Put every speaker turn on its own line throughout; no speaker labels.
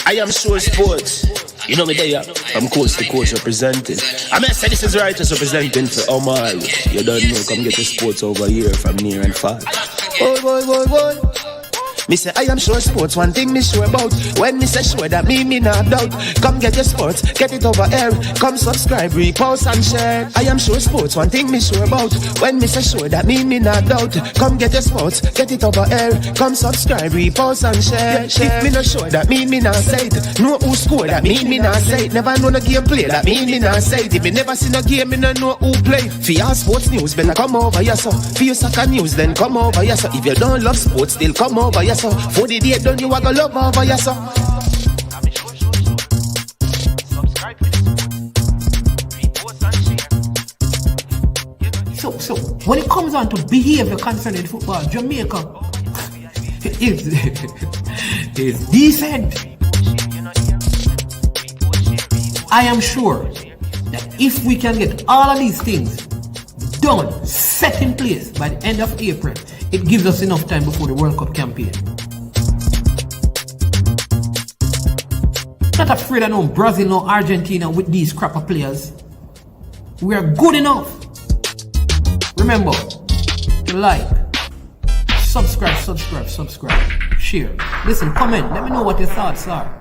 I am sure sports. You know me there, I'm coast to coast representing. I mean, I say this is righteous representing for Omar. You don't know, come get the sports over here from near and far. Boy. Me say I am sure sports, one thing me sure about. When me say sure, that me not doubt. Come get your sports, get it over here. Come subscribe, repost and share. I am sure sports, one thing me sure about. When me say sure, that me not doubt. Come get your sports, get it over here. Come subscribe, repost and share. If me not sure, that me not say it. Know who score, that me not say it. Never know no game play, that me not say it. If me never seen a game, me no know who play. For your sports news, better come over here so. For your soccer news, then come over here so. If you don't love sports, still come over here so. For the date done, you are gonna love over here so.
So when it comes on to behavior concerning football, Jamaica is decent. I am sure that if we can get all of these things done, set in place by the end of April, it gives us enough time before the World Cup campaign. Not afraid of no Brazil, no Argentina with these crapper players. We are good enough. Remember to like, subscribe, share. Listen, comment, let me know what your thoughts are.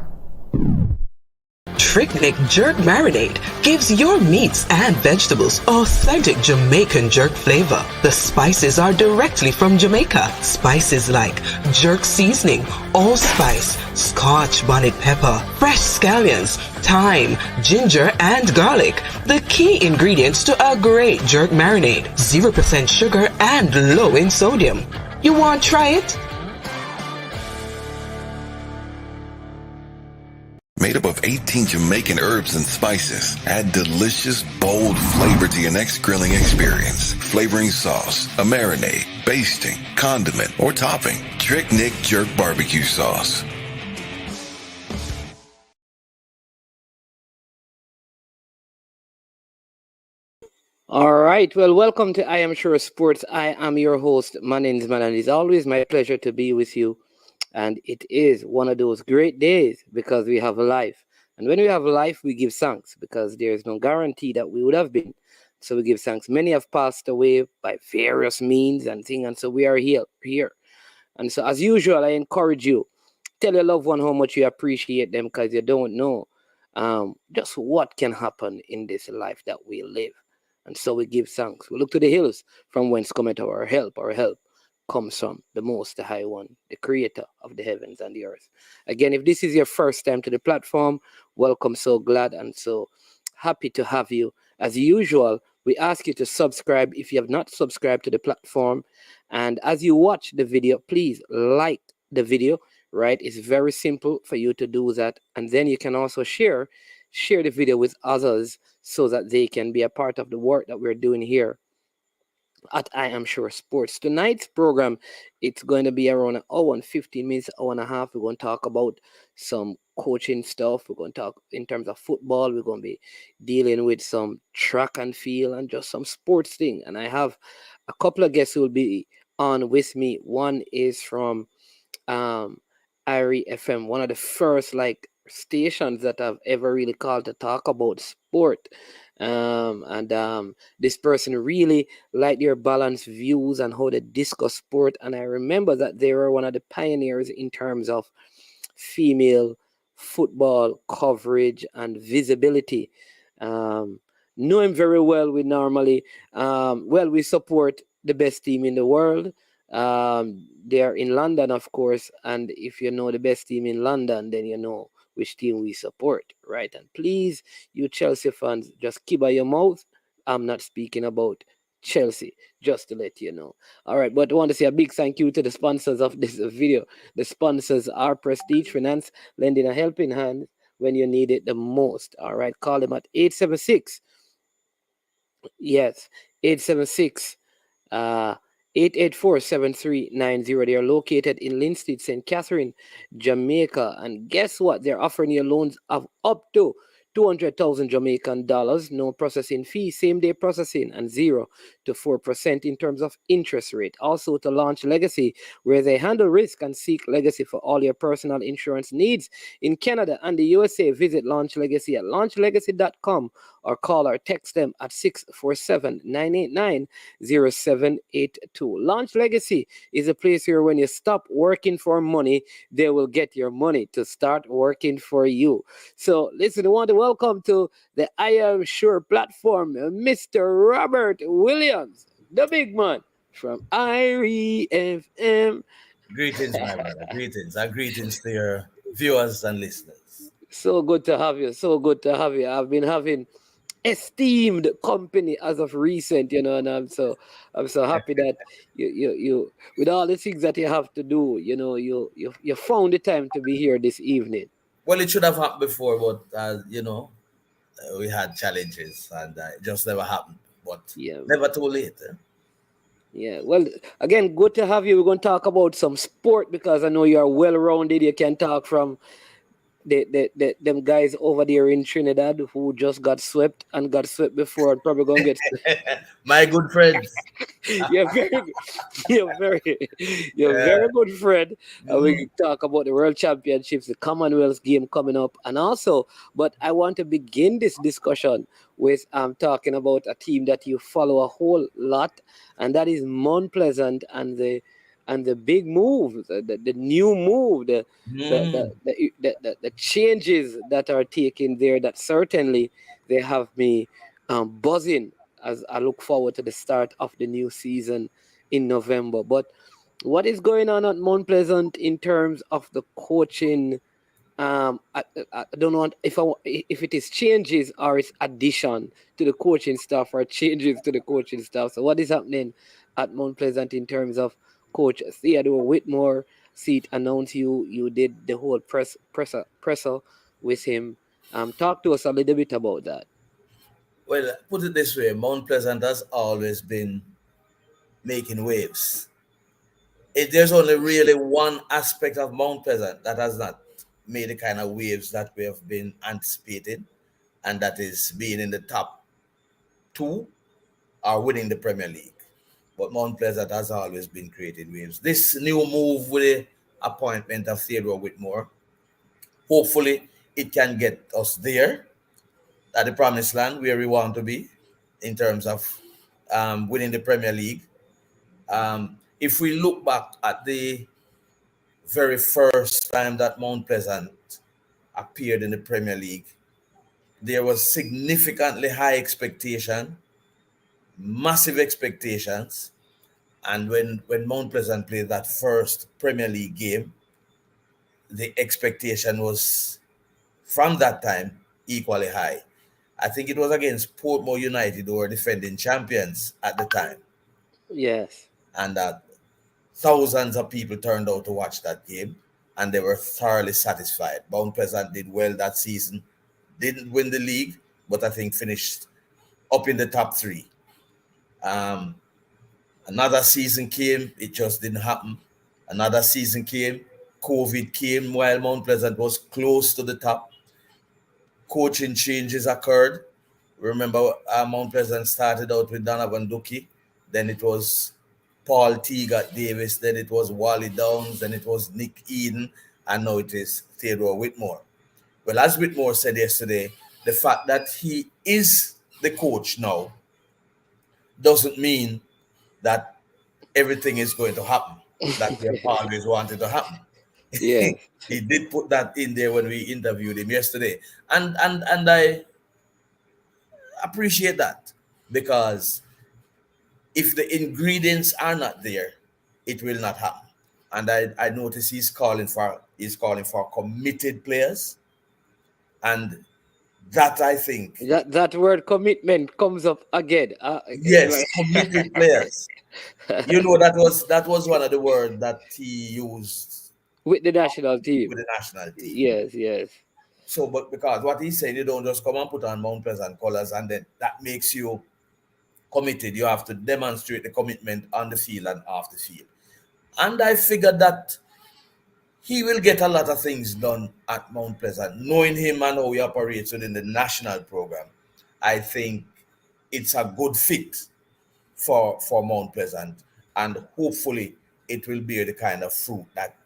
Trick Jerk Marinade gives your meats and vegetables authentic Jamaican jerk flavor. The spices are directly from Jamaica. Spices like jerk seasoning, allspice, Scotch bonnet pepper, fresh scallions, thyme, ginger, and garlic. The key ingredients to a great jerk marinade. 0% sugar and low in sodium. You want to try it?
Made up of 18 Jamaican herbs and spices, add delicious, bold flavor to your next grilling experience. Flavoring sauce, a marinade, basting, condiment, or topping. Trick Nick Jerk Barbecue Sauce.
All right, well, welcome to I Am Sure Sports. I am your host, my name is Man, and it's always my pleasure to be with you. And it is one of those great days because we have a life. And when we have a life, we give thanks because there is no guarantee that we would have been. So we give thanks. Many have passed away by various means and things. And so we are here. And so as usual, I encourage you, tell your loved one how much you appreciate them because you don't know just what can happen in this life that we live. And so we give thanks. We look to the hills from whence cometh our help. Our help comes from the Most High One, the creator of the heavens and the earth. Again, if this is your first time to the platform, welcome. So glad and so happy to have you. As usual, we ask you to subscribe if you have not subscribed to the platform. And as you watch the video, please like the video, right? It's very simple for you to do that. And then you can also share the video with others so that they can be a part of the work that we're doing here at I Am Sure Sports. Tonight's program, it's going to be around an hour and 15 minutes, hour and a half. We're going to talk about some coaching stuff. We're going to talk in terms of football. We're going to be dealing with some track and field and just some sports thing. And I have a couple of guests who will be on with me. One is from Irie FM, one of the first stations that I've ever really called to talk about sport. This person really liked their balanced views and how they discuss sport. And I remember that they were one of the pioneers in terms of female football coverage and visibility. Know him very well. We normally, we support the best team in the world. They're in London, of course. And if you know the best team in London, then you know which team we support, right? And please, you Chelsea fans, just keep by your mouth. I'm not speaking about Chelsea, just to let you know. All right, but I want to say a big thank you to the sponsors of this video. The sponsors are Prestige Finance, lending a helping hand when you need it the most. All right, call them at 876. Yes, 876. 884-7390. They are located in Linstead, St. Catherine, Jamaica. And guess what? They're offering you loans of up to 200,000 Jamaican dollars, no processing fee, same day processing, and 0 to 4% in terms of interest rate. Also to Launch Legacy, where they handle risk and seek legacy for all your personal insurance needs. In Canada and the USA, visit Launch Legacy at launchlegacy.com or call or text them at 647-989-0782. Launch Legacy is a place here when you stop working for money, they will get your money to start working for you. So listen, I want to welcome to the I Am Sure platform, Mr. Robert Williams, the big man from Irie FM.
Greetings, my brother. Greetings. And greetings to your viewers and listeners.
So good to have you. So good to have you. I've been having esteemed company as of recent, and I'm so happy that you with all the things that you have to do, you found the time to be here this evening.
Well, it should have happened before, but we had challenges and it just never happened. But
Yeah.
never too late.
Yeah, well, again, good to have you. We're going to talk about some sport because I know you are well rounded. You can talk from them guys over there in Trinidad who just got swept and got swept before and probably gonna get.
My good friends.
you're very, you're very good friend. And we can talk about the World Championships, the Commonwealth game coming up, and also. But I want to begin this discussion with talking about a team that you follow a whole lot, and that is Mount Pleasant and the big move, the new move, the changes that are taken there, that certainly they have me buzzing as I look forward to the start of the new season in November. But what is going on at Mount Pleasant in terms of the coaching? I don't know if it is changes or it's addition to the coaching staff or changes to the coaching staff. So what is happening at Mount Pleasant in terms of Coach Theodore Whitmore? See it announced you did the whole presser with him. Talk to us a little bit about that.
Well, put it this way, Mount Pleasant has always been making waves. There's only really one aspect of Mount Pleasant that has not made the kind of waves that we have been anticipating, and that is being in the top two or winning the Premier League. But Mount Pleasant has always been creating waves. This new move with the appointment of Theodore Whitmore, hopefully it can get us there at the promised land where we want to be in terms of winning the Premier League. If we look back at the very first time that Mount Pleasant appeared in the Premier League, there was significantly high expectation, massive expectations. And when Mount Pleasant played that first Premier League game, the expectation was, from that time, equally high. I think it was against Portmore United, who were defending champions at the time.
Yes.
And thousands of people turned out to watch that game, and they were thoroughly satisfied. Mount Pleasant did well that season. Didn't win the league, but I think finished up in the top three. Another season came, it just didn't happen. Another season came, COVID came while Mount Pleasant was close to the top. Coaching changes occurred. Remember, Mount Pleasant started out with Donovan Ducky. Then it was Paul Teagat Davis. Then it was Wally Downs. Then it was Nick Eden. And now it is Theodore Whitmore. Well, as Whitmore said yesterday, the fact that he is the coach now doesn't mean that everything is going to happen that we have always wanted to happen.
Yeah.
He did put that in there when we interviewed him yesterday. And I appreciate that, because if the ingredients are not there, it will not happen. And I notice he's calling for committed players. And that, I think,
that word commitment comes up again.
yes, committed players. You know, that was one of the words that he used
with the national team.
with the national team.
Yes.
So, but because what he said, you don't just come and put on Mount Pleasant colors and then that makes you committed. You have to demonstrate the commitment on the field and off the field. And I figured that he will get a lot of things done at Mount Pleasant. Knowing him and how he operates within the national program, I think it's a good fit for Mount Pleasant, and hopefully it will bear the kind of fruit that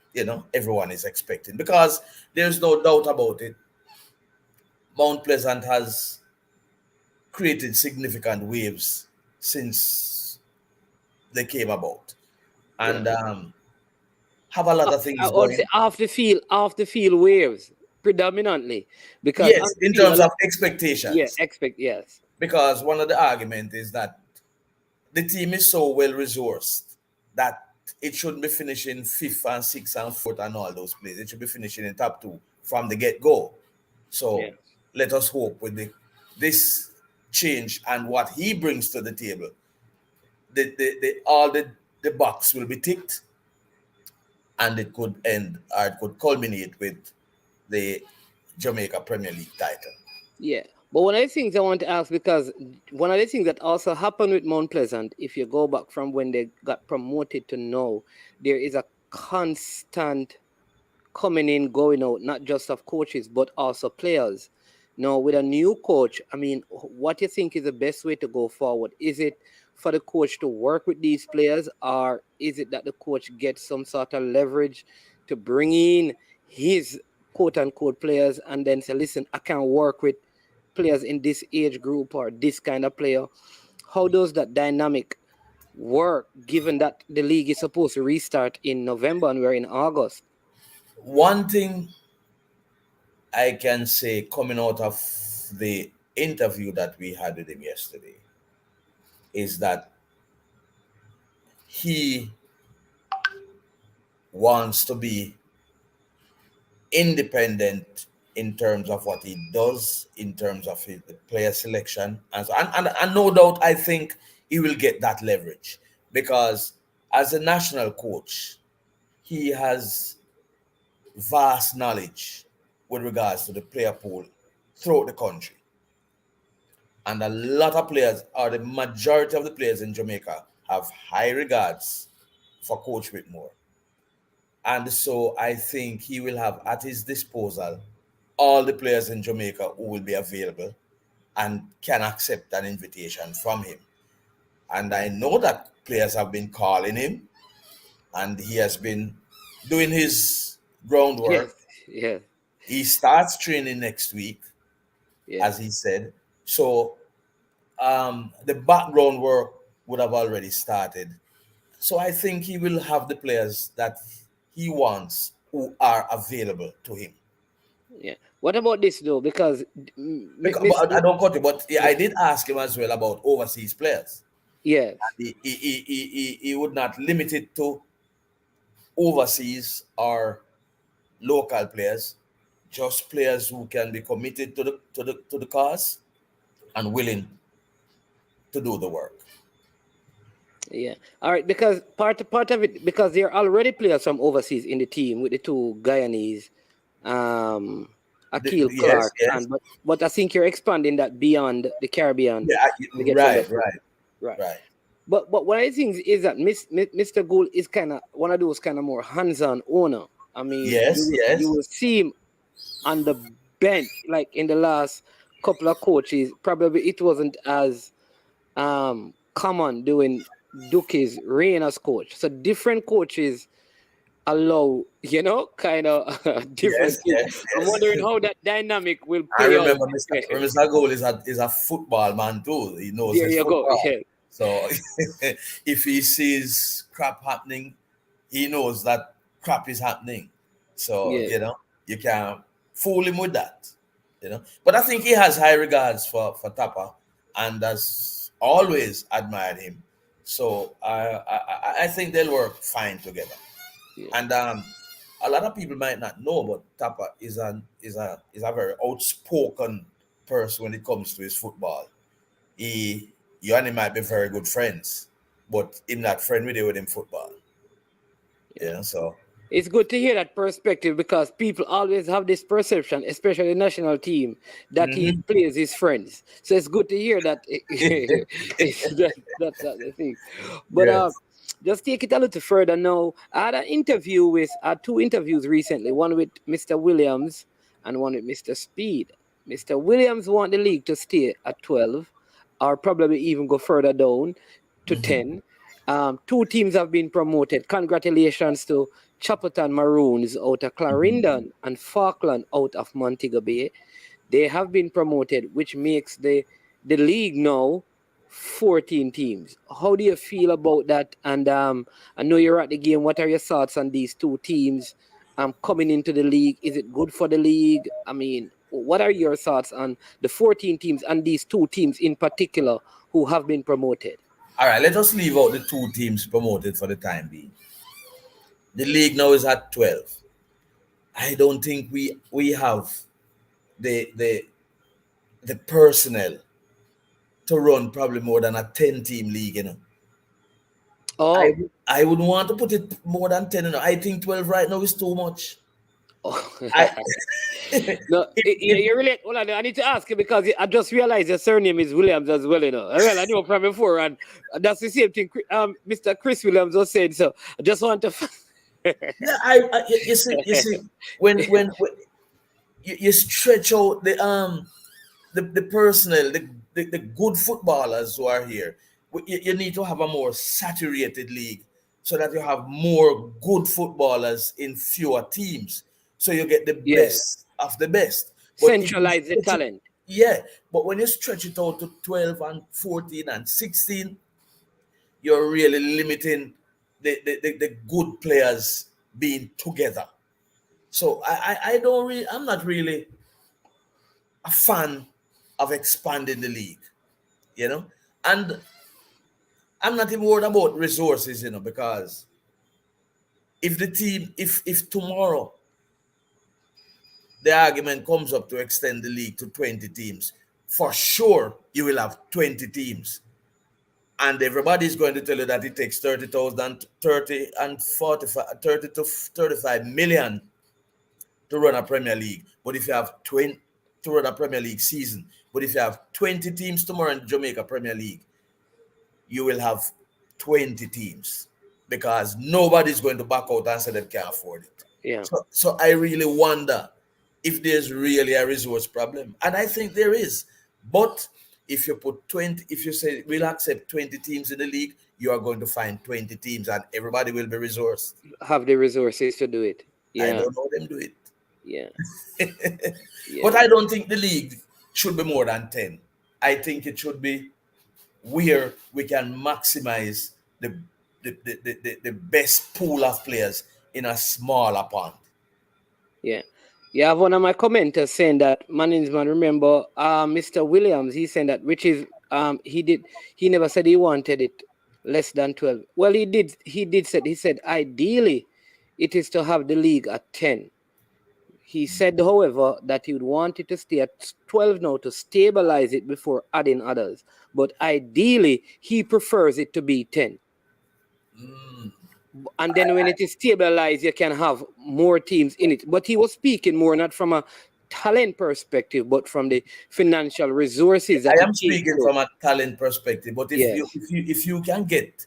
everyone is expecting. Because there's no doubt about it, Mount Pleasant has created significant waves since they came about, and have a lot of
I
things
would say
going.
off the field waves predominantly because on
Yes,
the
in
field,
terms of
yeah,
expectations,
yes,
because one of the arguments is that the team is so well resourced that it shouldn't be finishing fifth and sixth and fourth and all those places. It should be finishing in top two from the get go.
yeah,
So let us hope with this change and what he brings to the table, all the box will be ticked, and it could end or it could culminate with the Jamaica Premier League title.
yeah. But one of the things I want to ask, because one of the things that also happened with Mount Pleasant, if you go back from when they got promoted to now, there is a constant coming in, going out, not just of coaches, but also players. Now, with a new coach, I mean, what do you think is the best way to go forward? Is it for the coach to work with these players, or is it that the coach gets some sort of leverage to bring in his quote unquote players and then say, listen, I can work with players in this age group or this kind of player? How does that dynamic work, given that the league is supposed to restart in November and we're in August?
One thing I can say coming out of the interview that we had with him yesterday is that he wants to be independent in terms of what he does, in terms of the player selection, and so and no doubt I think he will get that leverage, because as a national coach, he has vast knowledge with regards to the player pool throughout the country. And a lot of players, or the majority of the players in Jamaica, have high regards for Coach Whitmore. And so I think he will have at his disposal all the players in Jamaica who will be available and can accept an invitation from him. And I know that players have been calling him, and he has been doing his
Yes,
groundwork.
yes,
He starts training next week,
yeah,
as he said. So the background work would have already started. So I think he will have the players that he wants who are available to him.
yeah. What about this though? Because
But I don't cut you, but yeah,
yeah,
I did ask him as well about overseas players.
yes,
He would not limit it to overseas or local players, just players who can be committed to the cause and willing to do the work.
yeah. All right, because part of it, because there are already players from overseas in the team with the two Guyanese, um, Akil
Yes,
Clark,
yes.
and but I think you're expanding that beyond the Caribbean
Yeah,
to get from the
right, right,
right.
right.
But one of the things is that Mr. Gould is kind of one of those kind of more hands-on owner. I mean,
Yes,
you
yes.
will see him on the bench, like in the last couple of coaches. Probably it wasn't as common doing Duke's reign as coach. So different coaches allow, kind of different
Yes,
things.
yes,
I'm
yes.
wondering how that dynamic will
I
play out.
remember Mr. Gold is a football man too. He knows
There
his
you go.
football.
Yeah,
So if he sees crap happening, he knows that crap is happening. So,
yeah,
you can't fool him with that. But I think he has high regards for Tapa, and has always admired him. So I think they'll work fine together.
yeah.
And a lot of people might not know, but Tapa is a very outspoken person when it comes to his football. You and him might be very good friends, but him not friend with you with him football. So
It's good to hear that perspective, because people always have this perception, especially the national team, that he
mhm.
plays his friends. So it's good to hear that that's the thing. But
Yes.
just take it a little further now. I had an interview with, two interviews recently, one with Mr. Williams and one with Mr. Speed. Mr. Williams want the league to stay at 12 or probably even go further down to 10. Two teams have been promoted. Congratulations to Chapleton Maroons out of Clarendon and Falkland out of Montego Bay. They have been promoted, which makes the league now 14 teams. How do you feel about that? And I know you're at the game. What are your thoughts on these two teams coming into the league? Is it good for the league? I mean, what are your thoughts on the 14 teams and these two teams in particular who have been promoted?
All right, let us leave out the two teams promoted for the time being. The league now is at 12. I don't think we have the personnel to run probably more than a 10-team league, you know.
Oh,
I wouldn't want to put it more than 10, you know. I think 12 right now is too much.
oh.
I,
No, you really. Hold on, I need to ask you because I just realized your surname is Williams as well. You know, well, I knew from before, and that's the same thing. Mr. Chris Williams was saying. So I just want to.
yeah, you see, when you stretch out the personnel, the good footballers who are here, you need to have a more saturated league so that you have more good footballers in fewer teams, so you get the best of the best. But
Centralize the talent.
Yeah, but when you stretch it out to 12 and 14 and 16, you're really limiting the good players being together. So I'm not really a fan of expanding the league, you know, and I'm not even worried about resources, you know, because if the team, if tomorrow the argument comes up to extend the league to 20 teams, for sure you will have 20 teams. And everybody's going to tell you that it takes 30,000, 30 and 45, 30 to 35 million to run a Premier League. But if you have 20 to run a Premier League season, but if you have 20 teams tomorrow in Jamaica Premier League, you will have 20 teams because nobody's going to back out and say they can't afford it.
Yeah.
So I really wonder if there's really a resource problem. And I think there is. But if you put 20, if you say we'll accept 20 teams in the league, you are going to find 20 teams and everybody will be resourced.
Have the resources to do it. Yeah.
I don't know them do it.
Yeah.
But I don't think the league should be more than 10. I think it should be where we can maximize the best pool of players in a smaller pond.
Yeah. You have one of my commenters saying that, management, remember, Mr. Williams, he said that, which is, he never said he wanted it less than 12. Well, he said, ideally, it is to have the league at 10. He said, however, that he would want it to stay at 12 now to stabilize it before adding others. But ideally, he prefers it to be 10. And then when it is stabilized, you can have more teams in it. But he was speaking more not from a talent perspective, but from the financial resources.
I am speaking from a talent perspective. But if you can get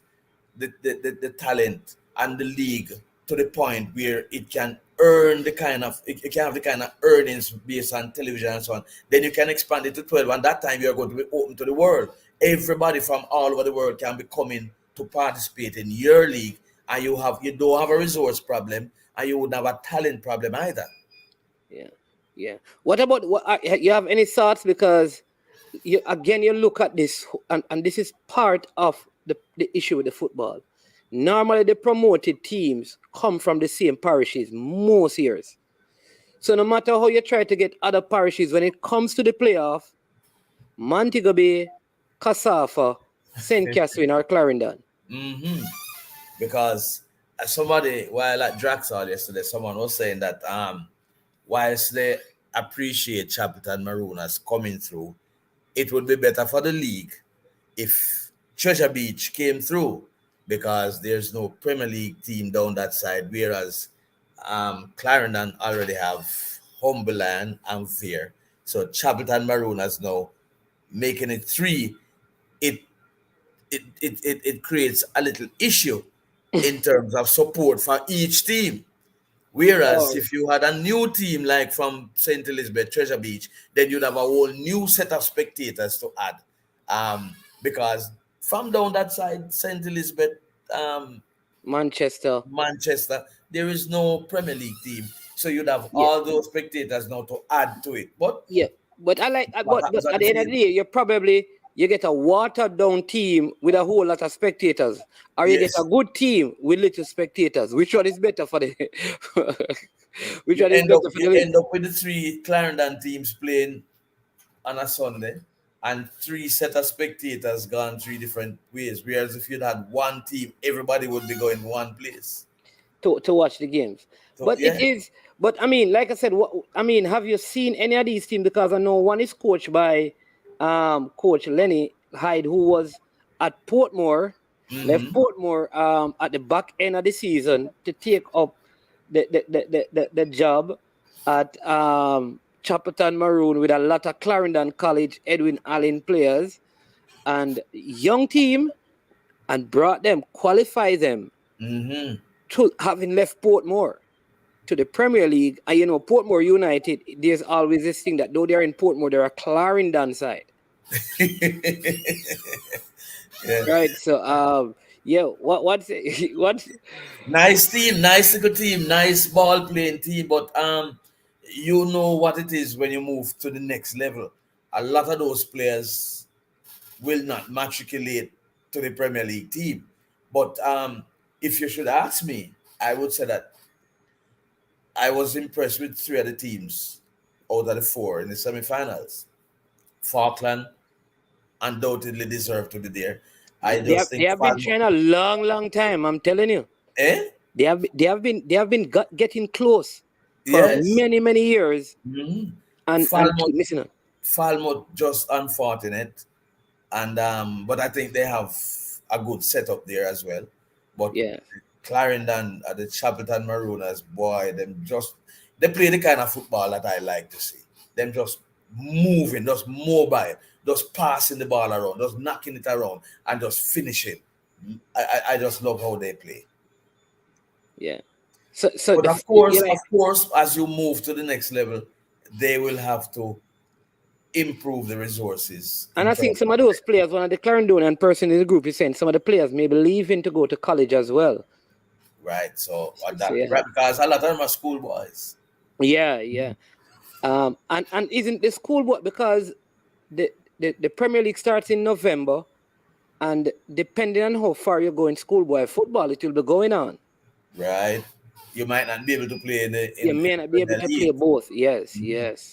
the talent and the league to the point where it can earn it can have the kind of earnings based on television and so on, then you can expand it to 12. And that time you are going to be open to the world. Everybody from all over the world can be coming to participate in your league. And you don't have a resource problem, and you wouldn't have a talent problem either.
Yeah. What about you have any thoughts? Because you look at this, and this is part of the issue with the football. Normally, the promoted teams come from the same parishes most years. So no matter how you try to get other parishes, when it comes to the playoff, Montego Bay, Casafa, St. Catherine, or Clarendon.
Mm-hmm. Because somebody, while at Draxall yesterday, someone was saying that whilst they appreciate Chapleton Maroons as coming through, it would be better for the league if Treasure Beach came through, because there's no Premier League team down that side, whereas Clarendon already have Humberland and Veer. So Chapleton Maroons is now making it 3. It creates a little issue in terms of support for each team. Whereas if you had a new team like from St. Elizabeth, Treasure Beach, then you'd have a whole new set of spectators to add. Because from down that side, St. Elizabeth,
Manchester,
there is no Premier League team. So you'd have all those spectators now to add to it. But
but I like,
what
but
happens on
at
the
the end of
field?
the day, you get a watered down team with a whole lot of spectators, or you get a good team with little spectators. Which one is better for the? Which one is better for the
You
league?
end up with the 3 Clarendon teams playing on a Sunday and 3 set of spectators gone 3 different ways. Whereas if you'd had one team, everybody would be going one place
to watch the games. But it is. But I mean, like I said, have you seen any of these teams? Because I know one is coached by Coach Lenny Hyde, who was at Portmore, left Portmore at the back end of the season to take up the job at Chapleton Maroon with a lot of Clarendon College Edwin Allen players and young team, and brought them, qualified them to having left Portmore to the Premier League. And you know, Portmore United, there's always this thing that though they're in Portmore, they're a Clarendon side. Right. So what's
nice team, nice little team, nice ball playing team, but you know what it is when you move to the next level. A lot of those players will not matriculate to the Premier League team. But if you should ask me, I would say that I was impressed with 3 of the teams out of the 4 in the semi-finals. Falkland undoubtedly deserve to be there.
They have been trying a long time. I'm telling you. They have been getting close for many years. And
Falmouth just unfortunate, and but I think they have a good setup there as well. But Clarendon at the Chapleton Marooners, boy, they play the kind of football that I like to see. Them just moving, just mobile, just passing the ball around, just knocking it around, and just finishing. I just love how they play.
Yeah.
But of course, as you move to the next level, they will have to improve the resources.
And I think some of those players, one of the Clarendonian person in the group is saying some of the players may be leaving to go to college as well.
Right. So because a lot of them are schoolboys.
Yeah. And isn't the schoolboy, because the Premier League starts in November, and depending on how far you go in schoolboy football, it will be going on.
Right. You might not be able to play
you may not be able to play both. Yes.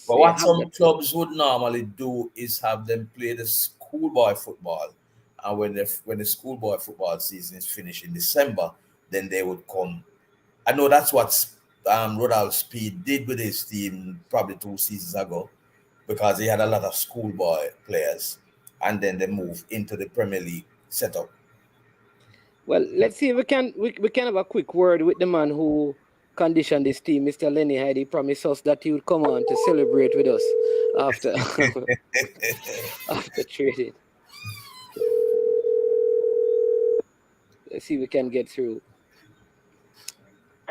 But what some clubs would normally do is have them play the schoolboy football, and when the schoolboy football season is finished in December, then they would come. I know that's what Rodolph Speed did with his team probably 2 seasons ago, because he had a lot of schoolboy players, and then they moved into the Premier League setup.
Well, let's see if we can have a quick word with the man who conditioned this team, Mr. Lenny Hyde. He promised us that he would come on to celebrate with us after after trading. Let's see if we can get through.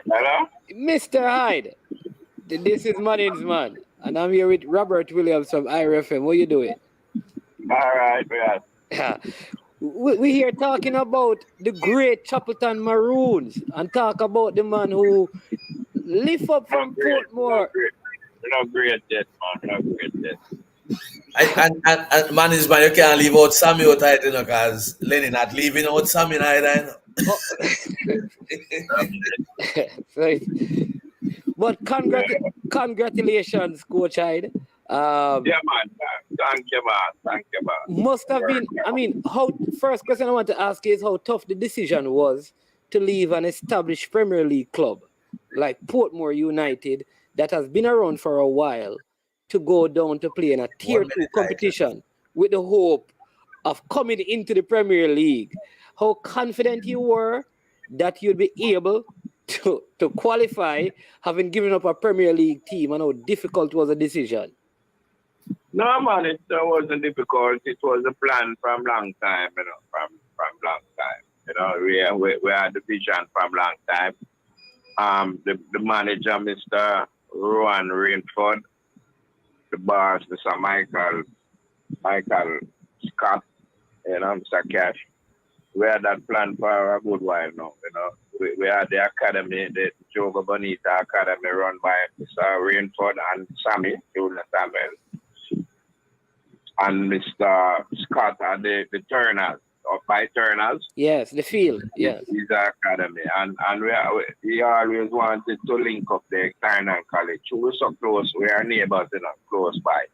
Hello?
Mr. Hyde, this is my name's man, and I'm here with Robert Williams from Irie FM. What are you doing?
All right, yeah.
We're here talking about the great Chapleton Maroons and talk about the man who lift up from Portmore.
We're not great yet, man. We're not great yet.
And man, you can't leave out Sammy out there, you know, because Lenny not leaving out Sammy either.
But congratulations, Coach Hyde.
Yeah, man. Thank you, man.
Must have been. I mean, first question I want to ask is how tough the decision was to leave an established Premier League club like Portmore United that has been around for a while to go down to play in a Tier 2 competition with the hope of coming into the Premier League. How confident you were that you'd be able to qualify, having given up a Premier League team, and how difficult was the decision?
No, man, it wasn't difficult. It was a plan from long time, from long time. We had the vision from long time. The manager, Mr. Rowan Rainford, the boss, Mr. Michael Scott, Mr. Cash. We had that plan for a good while now, We had the academy, the Joga Bonita Academy run by Mr. Rainford and Sammy, Julian Samuel. And Mr. Scott and the Turners, or by Turners.
Yes, the field, yes.
He's our academy. And we always wanted to link up the Clarendon College. We were so close, we are neighbors, close by.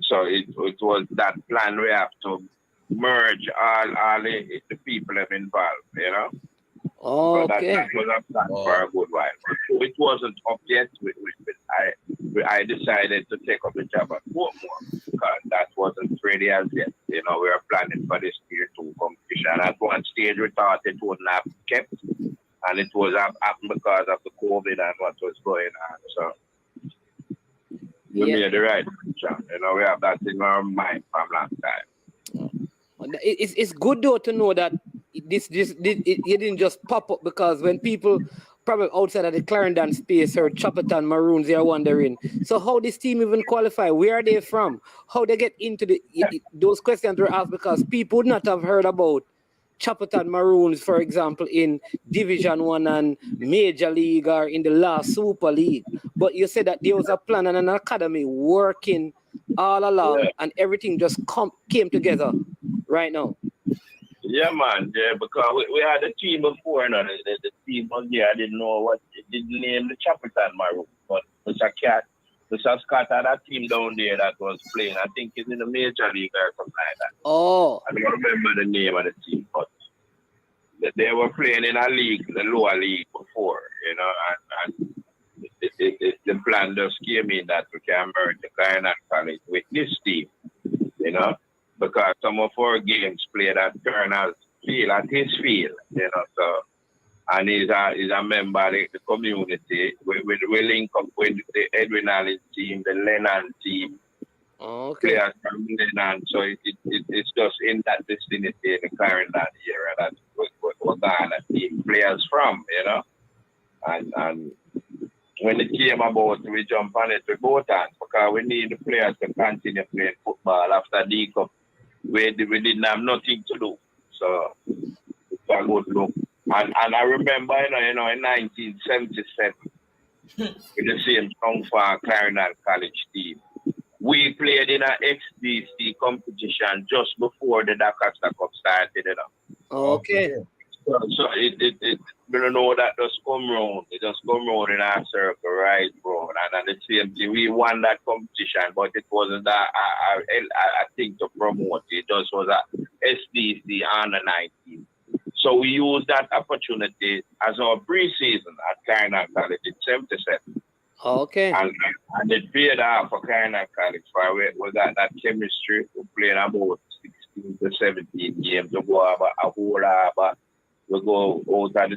So it was that plan we have to merge all the people involved,
Oh,
so
okay.
that was a plan for a good while. It wasn't up yet. I decided to take up the job at Portmore because that wasn't ready as yet. We were planning for this Tier 2 competition. At one stage, we thought it wouldn't have kept, and it was happened because of the COVID and what was going on. So we made the right decision. We have that in our mind from long time.
It's good though to know that it didn't just pop up, because when people probably outside of the Clarendon space or Chapleton Maroons, they are wondering, so how this team even qualify? Where are they from? How they get into those questions were asked because people would not have heard about Chapleton Maroons, for example, in Division 1 and Major League or in the last Super League. But you said that there was a plan and an academy working all along, and everything just came together right now.
Yeah, man. Yeah, because we had a team before, the team was there. I didn't know what it didn't name the Chapleton Maroons, but Mr. Scott had a team down there that was playing. I think it's in the Major League or something like that.
Oh.
I don't remember the name of the team, but they were playing in a league, the lower league before, and the plan just came in that we can merge the Clarendon College with this team, because some of our games played at Turner's field, at his field, so, and he's a member of the community. We link up with the Edwin Allen team, the Lennon team, players from Lennon, so it's just in that vicinity in the Clarendon area that we're gonna team players from, and when it came about, we jump on it with both hands because we need the players to continue playing football after D Cup. We didn't have nothing to do, so it's a good look. And I remember, in 1977, with the same strong for Clarendon College team, we played in an XDC competition just before the Dakar Cup started.
Okay.
So it we don't know that just come round. It just come round in our circle, right, bro? And the same thing, we won that competition, but it wasn't a thing to promote. It just was a SDC under 19. So we used that opportunity as our pre-season at Clarendon College in 77.
Okay.
And it paid off for Clarendon College. For it was that chemistry. We played about 16 to 17 games to go over a whole lot. We go out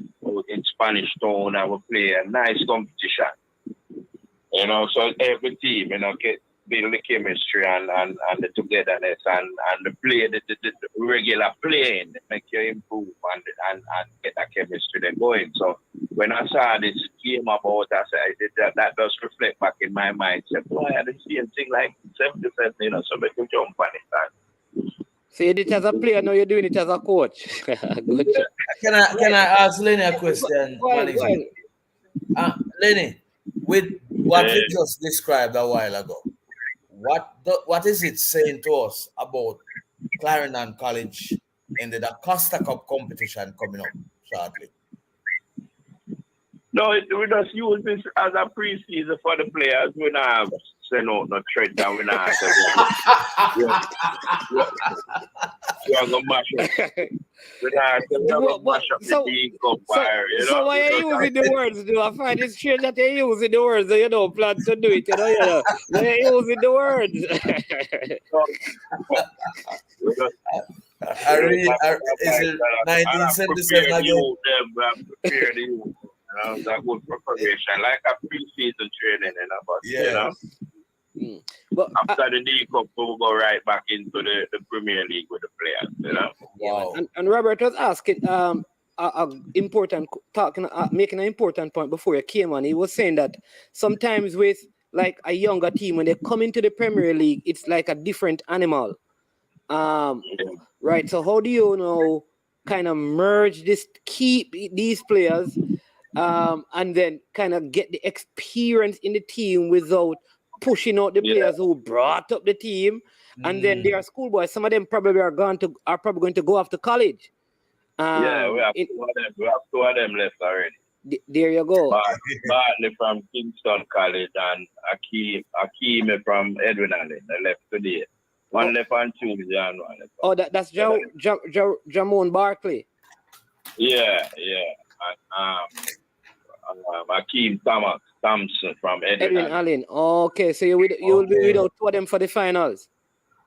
in Spanish Town and we play a nice competition. So every team, build the chemistry and the togetherness and the play, the regular playing, make you improve and get that chemistry then going. So when I saw this came about, I said that does reflect back in my mind. I said, I had the same thing like 70%, so make you jump on it.
So you did it as a player, now you're doing it as a coach. Good job.
Can I ask Lenny a question? Lenny, with what you just described a while ago, what is it saying to us about Clarendon College in the Costa Cup competition coming up shortly?
No, we just use this as a pre-season for the players. We don't have send out no trade down. We don't have to. We're going to mash up. We don't have to mash up the league up fire.
So why are you using the words, though? I find it strange that you're using the words, you don't plan to do it, Why are you using the words?
Is it 1977
again? That good preparation, like a pre-season training, but
But
after the D Cup, we'll go right back into the Premier League with the players, you know.
Wow.
And Robert was asking making an important point before you came on. He was saying that sometimes with like a younger team, when they come into the Premier League, it's like a different animal. Right. So how do you kind of merge keep these players, and then kind of get the experience in the team without pushing out the players who brought up the team, and then they are schoolboys. Some of them probably are probably going to go off to college.
We have two of them left already.
There you go.
Bartley from Kingston College and Akeem from Edwin Allen. They left today. One left on Tuesday and one left.
Oh, that's Jamon Barkley.
Yeah. And Akeem Thompson from Edwin
Allen. Okay, so you will be without two of them for the finals.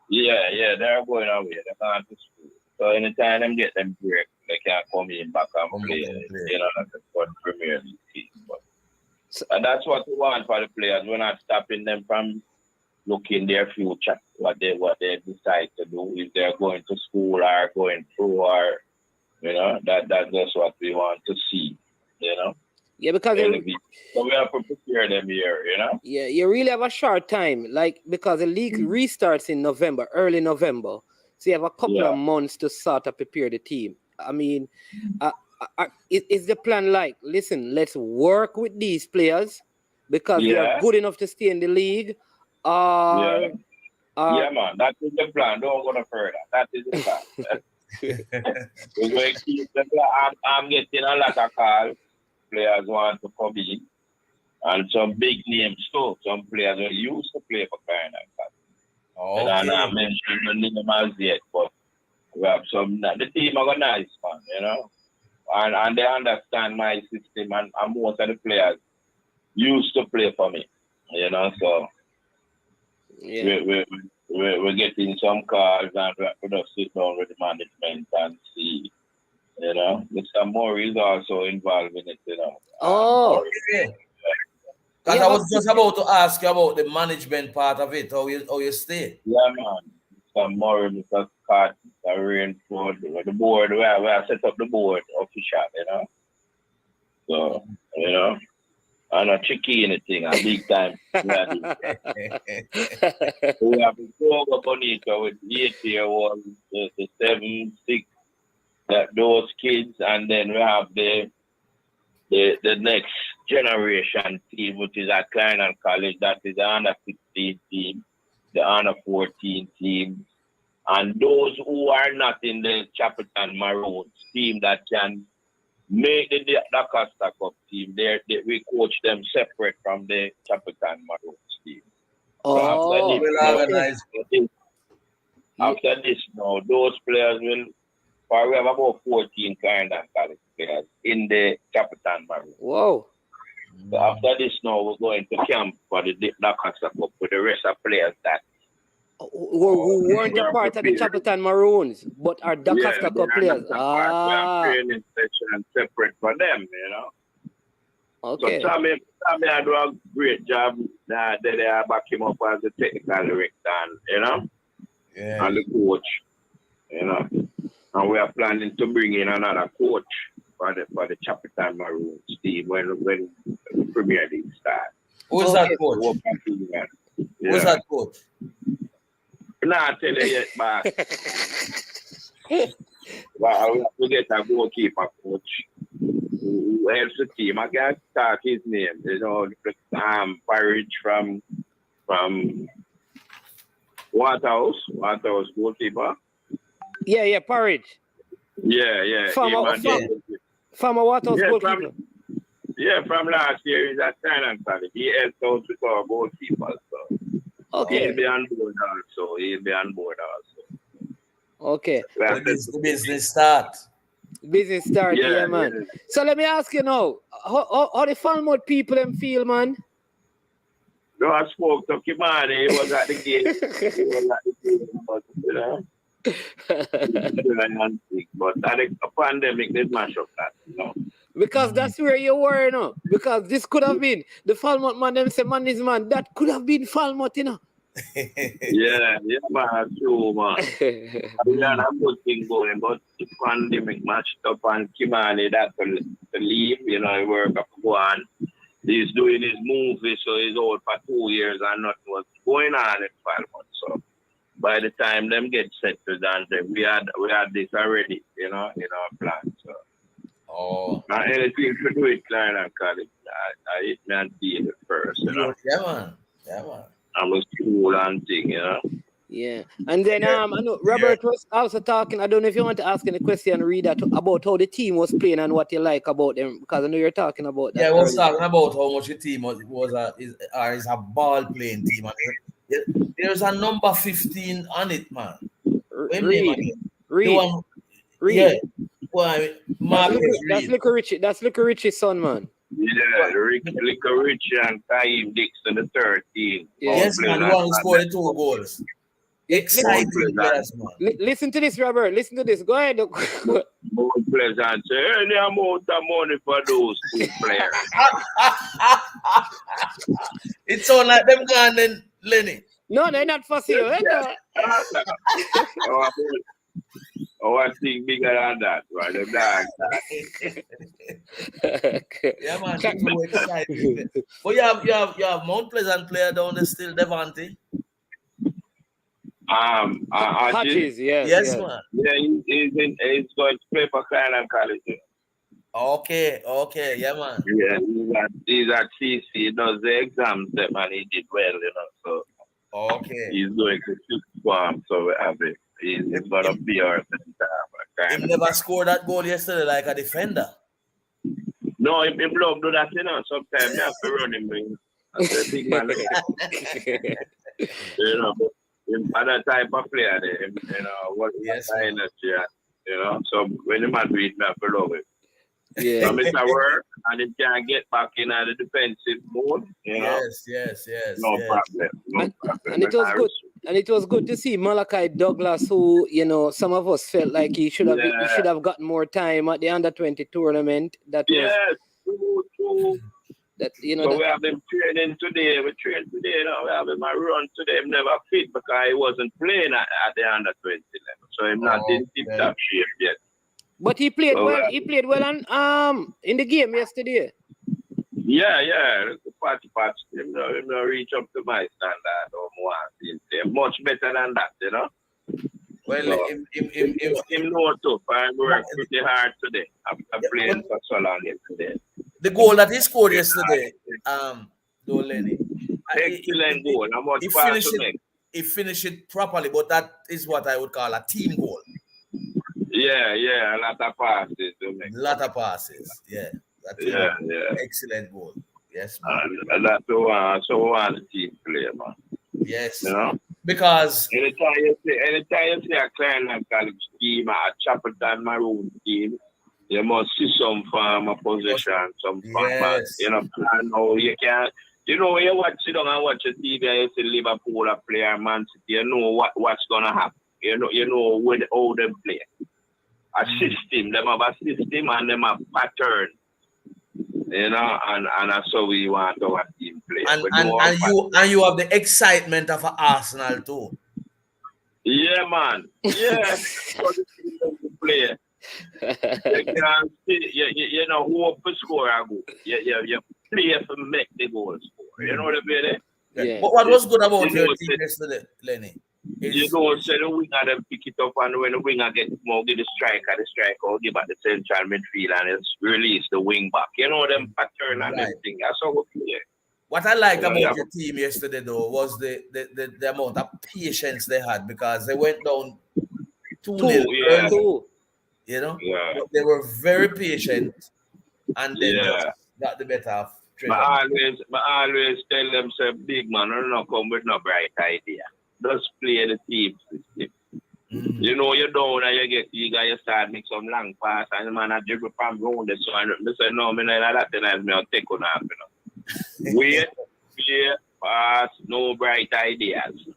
Yeah, they're going away. They're going to school. So anytime them get them break, they can come in back and play. For the Premier League team. And that's what we want for the players. We're not stopping them from looking their future, what they decide to do, if they're going to school or going through, or that's just what we want to see,
Yeah, because
so we have to prepare them here,
Yeah, you really have a short time, because the league restarts in November, early November. So you have a couple of months to sort of prepare the team. I mean, is the plan listen, let's work with these players because they are good enough to stay in the league?
Man, that is the plan. Don't go no further. That is the plan. We're going to keep the plan. I'm getting a lot of calls. Players want to come in, and some big names too. Some players who used to play for Carolina.
Okay.
And I mentioned the name as yet, but we have some. The team are nice, man. And they understand my system, and most of the players used to play for me, So we're getting some calls, and we have to just sit down with the management and see. Mr. Murray is also involved in it,
Oh,
okay. Because I was just about to ask you about the management part of it, how you stay.
Yeah, man. Mr. Murray, Mr. Scott, Mr. Rainford, the board, where I set up the board official, So, I'm not tricky anything, a big time. We have to go up on it with 8-year-olds, the 7, 6, those kids, and then we have the next generation team, which is at Klein College. That is the under 16 team, the under 14 team, and those who are not in the Chapleton Maroons team that can make the Costa Cup team. We coach them separate from the Chapleton Maroons team. After this, those players will. We have about 14 kind of college players in the Chapleton Maroons.
Whoa.
So after this now, we're going to camp for the Costa Cup with the rest of players that
who weren't a part of the Chapleton Maroons, but are Costa Cup players.
We have training session separate for them,
Okay.
So Tommy I do a great job. They are back him up as the technical director, and the coach, And we are planning to bring in another coach for the Chapleton Maroons team when the Premier League starts.
Who's that coach? Who's that coach?
Nah, tell you yet, but well, we have to get a goalkeeper coach who helps the team. I can't start his name. Parridge from Waterhouse goalkeeper.
Yeah, Parridge.
Yeah.
Former Waterhouse goalkeeper.
From last year, he's at Thailand College. He helped out with our goalkeeper. So
okay.
He'll be on board also.
Okay.
The business start.
Yeah, man. Yeah. So let me ask you now, how the Falmouth people them feel, man?
No, I spoke to Kimani. He was at the game. But a pandemic did mash up that,
Because that's where you were, you know. Because this could have been the Falmouth man, them say man is man. That could have been Falmouth, you know.
Yeah, man, true, man. We had a good thing going, but the pandemic matched up and Kimani that to leave, you know, he work up to go on. He's doing his movie, so he's out for 2 years and nothing was going on in Falmouth. So by the time them get settled and we had this already, you know, in our plan. So now anything to do with Klein and College, I hit me and deal it first, you know.
Yeah, man. Yeah, man.
I'm a school and thing, you know.
Yeah. And then I know Robert was also talking. I don't know if you want to ask any question, read that about how the team was playing and what you like about them, because I know you're talking about that.
Yeah, I was talking about how much the team is a ball playing team. And there's a number 15 on it, man.
Reed.
Yeah. Well,
that's Little Richie. That's Little Richie's son, man.
Yeah, Little Richie and Kaim Dixon, the 13.
Yes, man. One who scored 2 goals. Exciting, yes, man.
Listen to this, Robert. Listen to this. Go ahead.
More pleasant. Any amount of money for those 2 players.
It's all like them gone then, Lenny.
No, they're not for sale.
I think bigger than that, right? The dog.
Yeah, man. So exciting. But you have Mount Pleasant player down there still, Devante.
Hatches, yes,
man.
Yeah, he's going to play for Klein and College.
Okay, yeah, man.
Yeah, he's at CC. He does the exams, and he did well, you know. So he's going to shoot for him, so we have it. He's going to be our
He never scored that goal yesterday like a defender.
No, he love do that, you know. Sometimes you have to run him. That's a big man. You know, but other type of player, you know, what energy, you know. So when the man read me, I love it.
Yeah.
So it's a work and it can get back in the defensive mode, you know.
Yes.
No problem.
And it was good. And it was good to see Malachi Douglas, who, you know, some of us felt like he should have gotten more time at the under-20 tournament. True. That, you know,
so we have him training today. We trained today. Now we have him a run today. Him never fit because he wasn't playing at the under-20 level. So him not in tip-top shape yet.
But he played well. He played well in the game yesterday.
Yeah. The party. Him not reach up to my standard or more. Much better than that, you know.
Well,
so, him know too. I worked pretty hard today. I'm playing for so long yesterday.
The goal that he scored yesterday, Lenny.
Excellent goal.
He finished it properly, but that is what I would call a team goal.
Yeah, a lot of passes. Yeah. Excellent
goal. Yes,
man. And that's one team player, man.
Yes.
You know?
Because
anytime you see a Klein and College team, a Chapleton Maroons team, you must see some farmer possession, some farmer, you know, plan how you can. You know, when you sit down and watch a TV and you see Liverpool play Man City, you know what's gonna happen. You know how they play. A system, them have a system and them have pattern. You know, and that's how we want our team play.
And you have the excitement of Arsenal too.
Yeah, man. Yeah. Play. You know who up to score a goal. You play for make the goal score. You know what I mean?
Yeah. But what was good about your team yesterday, Lenny?
You don't say the winger them pick it up, and when the winger gets more, give the striker will give back the central midfield and it's release the wing back. You know them pattern and everything. That's how we play.
What I liked about your team yesterday though was the amount of patience they had, because they went down 2-0. You know?
Yeah.
They were very patient and then just got the better of Trevor.
I always tell them, say, big man, I don't come with no bright idea. Just play the team system. You know, you're down and you start make some long pass and the man a dribble from round it. So I say, no, me not that, then I'll take on half, you know. Wait, play, pass, no bright ideas.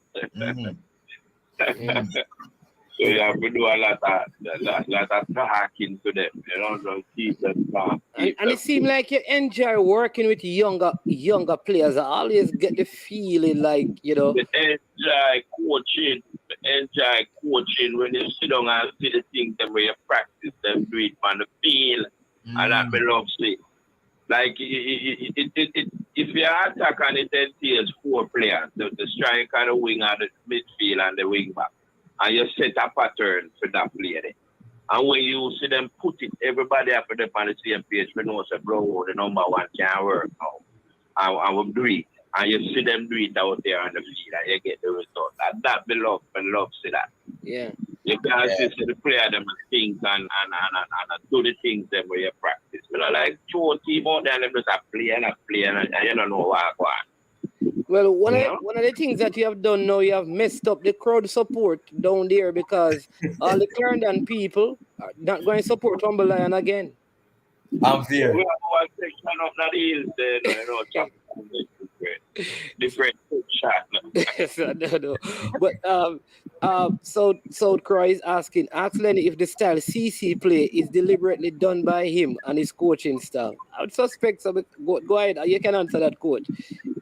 So So you have to do a lot of talking to them, you know, to keep them calm.
And it seems like you enjoy working with younger players. I always get the feeling like, you know.
Enjoy coaching when you sit down and see the things that where you practice them, do it on the field, and that me love see. Like if you attack and it entails 4 players, the striker, the winger, the midfield, and the wing back, and you set a pattern for that player. And when you see them put it, everybody up on the same page, we know say, bro, the number 1 can't work now. I will do it. And you see them do it out there on the field and you get the result. And that be love and love see that.
Yeah.
You can't see the player them things and do the things them where you practice. You know, like 2 team out there and them just play and you don't know what go on.
Well, one of the things that you have done now, you have messed up the crowd support down there because all the Clarendon people are not going to support Humble Lion again.
I'm there.
We have one section up that is there, you know, different shot.
Yes, I know. But South Croix is asking, ask Lenny if the style CC play is deliberately done by him and his coaching style. I would suspect so. But go ahead, you can answer that, coach.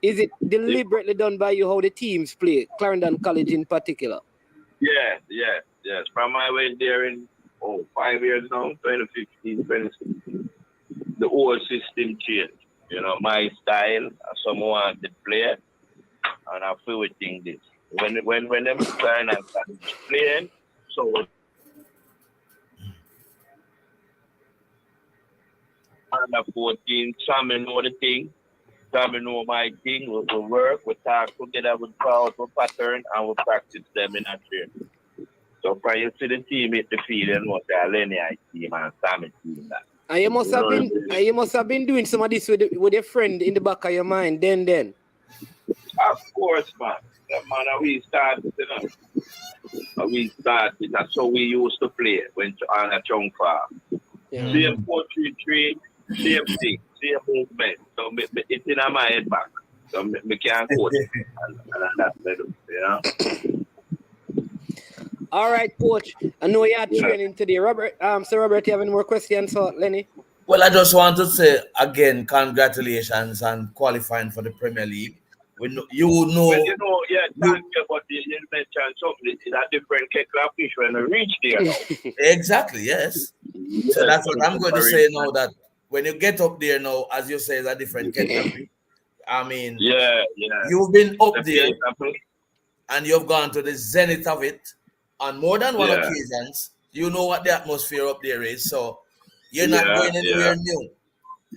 Is it deliberately done by you how the teams play, Clarendon College in particular? Yes.
From I went there in 5 years now, 2015, 2016. The whole system changed. You know, my style, someone to play, and I feel with things this. When them sign and start playing, so under 14, some know the thing, some know my thing, we work, we talk together, we draw out a pattern, and we practice them in a training. So prior to the team at the field, and what the Lenny Hyde team and Sammy team that.
And you must have been doing some of this with your friend in the back of your mind then.
Of course, man. Man, we started, you know. That's how we used to play when on a chung farm.
Yeah.
Same 4-3-3, same thing, same movement. So it's in my head back. So me can't coach it. And that's better, you know.
All right, coach. I know you are training today. Robert, so Robert, you have any more questions for Lenny?
Well, I just want to say again, congratulations on qualifying for the Premier League. Thank you,
but you mentioned something. It's a different kettle of fish when we reach there now.
Exactly, yes. So that's what I'm going to say now, that when you get up there now, as you say, it's a different kettle of fish. I mean, you've been up there and you've gone to the zenith of it on more than one occasions. You know what the atmosphere up there is, so you're not going anywhere new.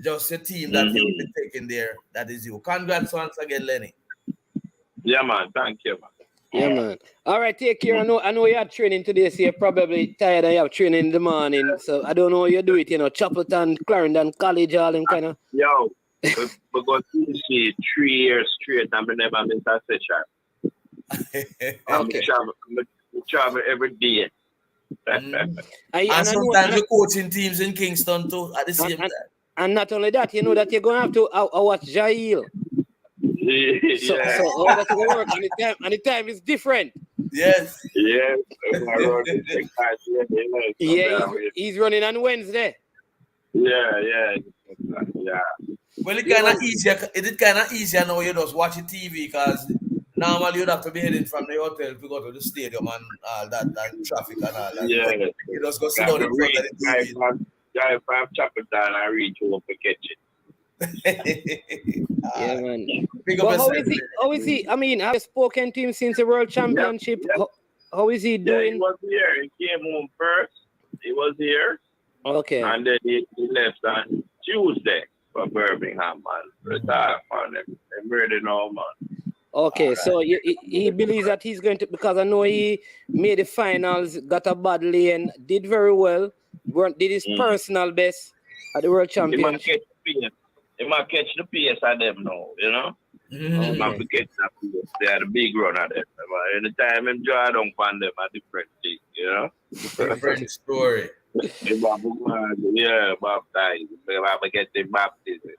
Just a team that you've been taking there, that is you. Congrats once again, Lenny.
Yeah, man. Thank you, man.
Yeah, man. All right, take care. I know you have training today, so you're probably tired and you have training in the morning. So I don't know how you do it, you know, Chapleton, Clarendon College, all them kind of.
Yo, we're going to see 3 years straight and we never miss a session.
Okay.
We travel every day.
And sometimes you're coaching teams in Kingston too at the same time.
And not only that, you know that you're going to have to watch Jail. So all that will work, and the time is different.
Yes.
Yeah,
he's running on Wednesday.
Yeah.
Well, it's kind of easier. It's kind of easier now. You just watch the TV because normally you'd have to be heading from the hotel to go to the stadium and all that, and traffic and all that.
Yeah.
You just go sit down in front of the TV.
Drive from Chapleton and reach over to catch
it. Yeah, man.
But
how is he? I mean, I've spoken to him since the World Championship. Yep. How is he doing?
Yeah, he was here. He came home first. He was here.
Okay.
And then he left on Tuesday for Birmingham, man. Retired, man. They're ready now, man.
Okay, right. So he believes that he's going to, because I know he made the finals, got a bad lane, did very well, did his personal best at the World Championship.
He might catch the pace at them now, you know? He might catch that pace. They are the big runner there. Anytime him draw down on them, a different thing, you know?
Different story.
Yeah, baptized. They get the baptism.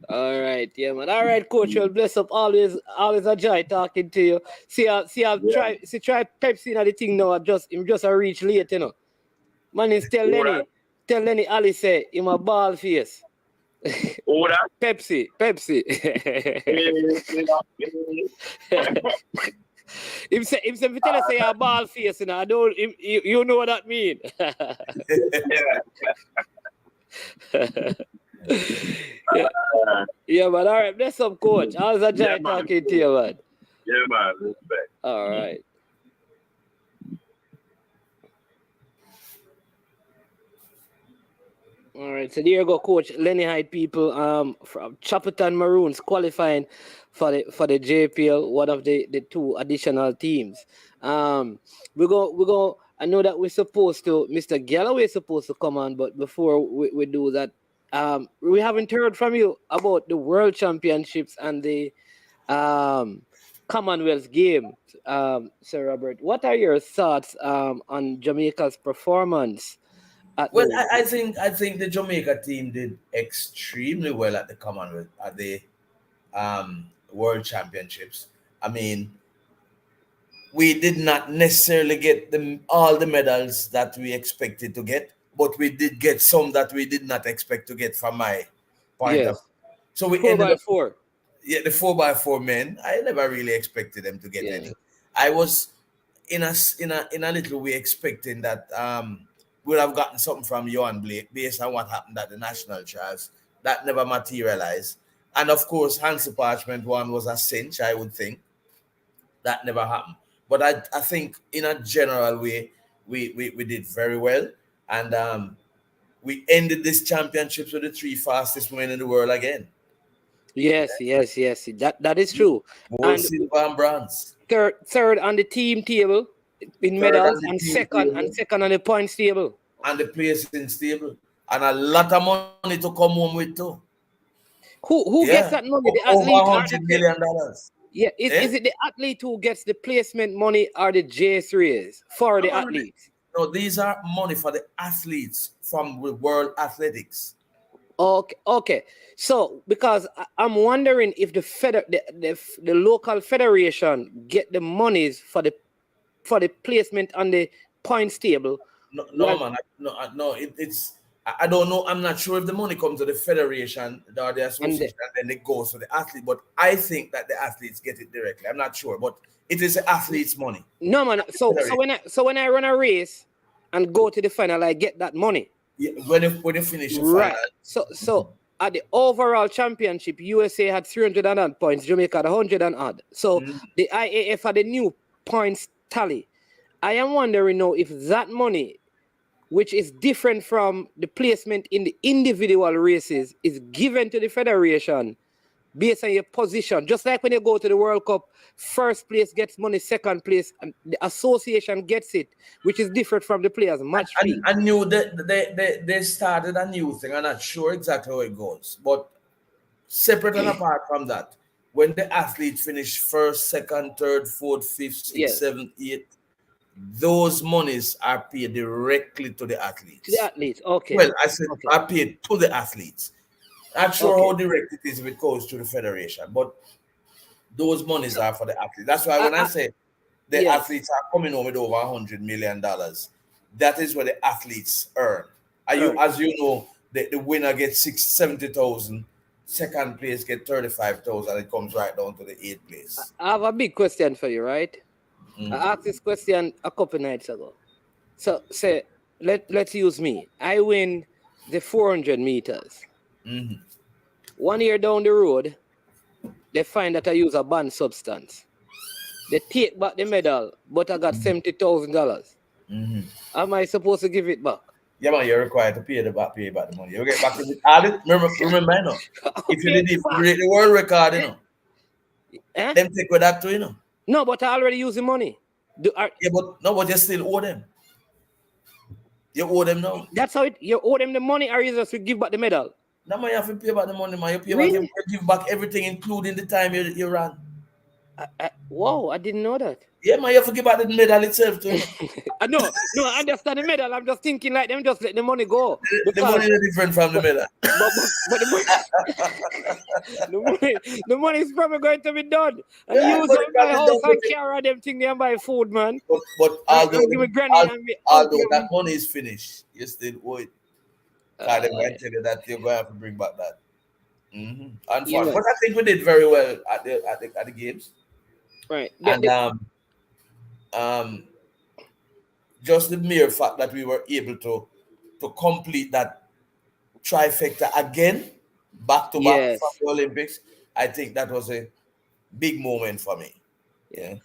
All right, yeah, man. All right, coach. Well, bless up. Always a joy talking to you.
Yeah.
Try Pepsi in the thing now. Him just a reach late, you know. Man, is
Who that?
tell Lenny Ali say him a ball face.
Who that?
Pepsi. Him say if you tell us say a ball face, you know, I don't. You know what that mean.
Yeah.
Yeah, man. All right, bless up, coach. Always a joy
Yeah, man.
talking to you, man.
Yeah, man. Respect.
All right. All right, so there you go, coach. Lenny Hyde people from Chapleton Maroons qualifying for the JPL, one of the two additional teams. We go I know that we're supposed to Mr. Galloway is supposed to come on, but before we do that, we haven't heard from you about the World Championships and the Commonwealth Games. Sir Robert, what are your thoughts on Jamaica's performance?
Well, I think the Jamaica team did extremely well at the Commonwealth at the World Championships. I mean, we did not necessarily get all the medals that we expected to get, but we did get some that we did not expect to get from my point of.
Yes,
So we
4
ended
by
up
4.
the 4x4 men. I never really expected them to get
Yeah.
any. I was in a little way expecting that we'd have gotten something from Johan Blake based on what happened at the national trials. That never materialized. And of course, Hansi Parchment one was a cinch, I would think. That never happened. But I think in a general way, we did very well. And we ended this championships with the 3 fastest women in the world again.
Yes. That is true.
Gold,
And
silver, and bronze.
third on the team table in
Third
medals,
on the
and
team
second
table.
on the points table.
And the placing stable. And a lot of money to come home with too.
Who gets that money? The
Over
athlete or
$100 million.
Yeah, is it the athlete who gets the placement money or the J3s for the athletes?
No, these are money for the athletes from the World Athletics.
Okay. So because I'm wondering if the local federation get the monies for the placement on the points table.
No, it's I don't know. I'm not sure if the money comes to the federation or the association and then it goes to the athlete. But I think that the athletes get it directly. I'm not sure, but it is the athletes' money.
No, man. So when I run a race and go to the final, I get that money.
Yeah, when you finish the
right.
final.
So at the overall championship, USA had 300 and odd points, Jamaica had 100 and odd. So the IAF had a new points tally. I am wondering now if that money, which is different from the placement in the individual races, is given to the federation based on your position. Just like when you go to the World Cup, first place gets money, second place, and the association gets it, which is different from the players' match fee.
I knew that they started a new thing. I'm not sure exactly how it goes, but separate and apart from that, when the athletes finish first, second, third, fourth, fifth, sixth, seventh, eighth, those monies are paid directly to the athletes.
To the athletes, okay.
Well, I said are paid to the athletes. Not sure how direct it is if it goes to the federation, but those monies are for the athletes. That's why when I say the athletes are coming home with over $100 million, that is what the athletes earn. As you know, the winner gets 70,000, second place get 35,000, and it comes right down to the 8th place.
I have a big question for you, right? I asked this question a couple nights ago. So say let's use me. I win the 400 meters. 1 year down the road, they find that I use a banned substance. They take back the medal, but I got $70,000. Am I supposed to give it back?
Yeah, man, you're required to pay back the money. You get back all it. Remember, you know, if you did break the world record, you know, them take with that too, you know.
No, but I already use the money.
But you still owe them. You owe them now.
That's how you owe them the money, or you just give back the medal?
No, man, you have to pay back the money, man. You pay back, you give back everything, including the time you ran.
Wow, I didn't know that.
Yeah, man, you have to give back the medal itself too.
No, I understand the medal. I'm just thinking like them just let the money go.
The money is different from the medal.
But the money is probably going to be done. And
Yeah,
use
but
up
it
my
can be
house
done
and carry them thing there and buy food, man.
But although,
And give me granny and me
although
uncle.
that money is finished, you still owe it. Because they might tell you that you're going to have to bring back that. And
Yeah,
fun. But I think we did very well at the games.
right.
And just the mere fact that we were able to complete that trifecta again, back to back
Yes.
from the Olympics, I think that was a big moment for me. Yeah.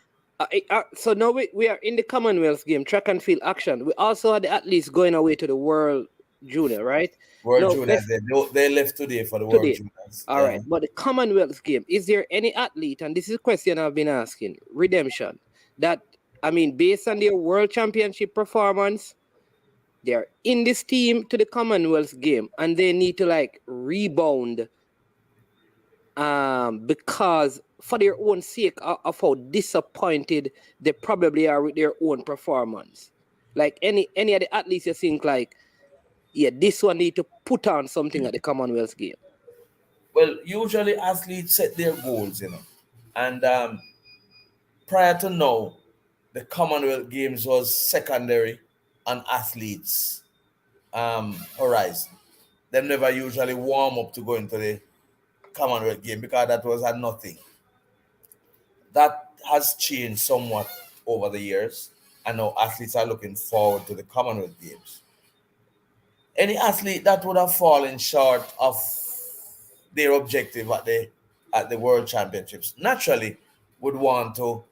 So now we are in the Commonwealth game, track and field action. We also had the athletes going away to the World Junior, right?
World Juniors, they left today for the World Juniors.
All right. But the Commonwealth game, is there any athlete, and this is a question I've been asking, redemption, that, I mean, based on their World Championship performance, they're in this team to the Commonwealth game and they need to like rebound because for their own sake of how disappointed they probably are with their own performance. Like any of the athletes you think like, yeah, this one need to put on something at the Commonwealth game.
Well, usually athletes set their goals, and prior to now, the Commonwealth Games was secondary on athletes' horizon. They never usually warm up to go into the Commonwealth game because that was a nothing. That has changed somewhat over the years, and now athletes are looking forward to the Commonwealth Games. Any athlete that would have fallen short of their objective at the World Championships naturally would want to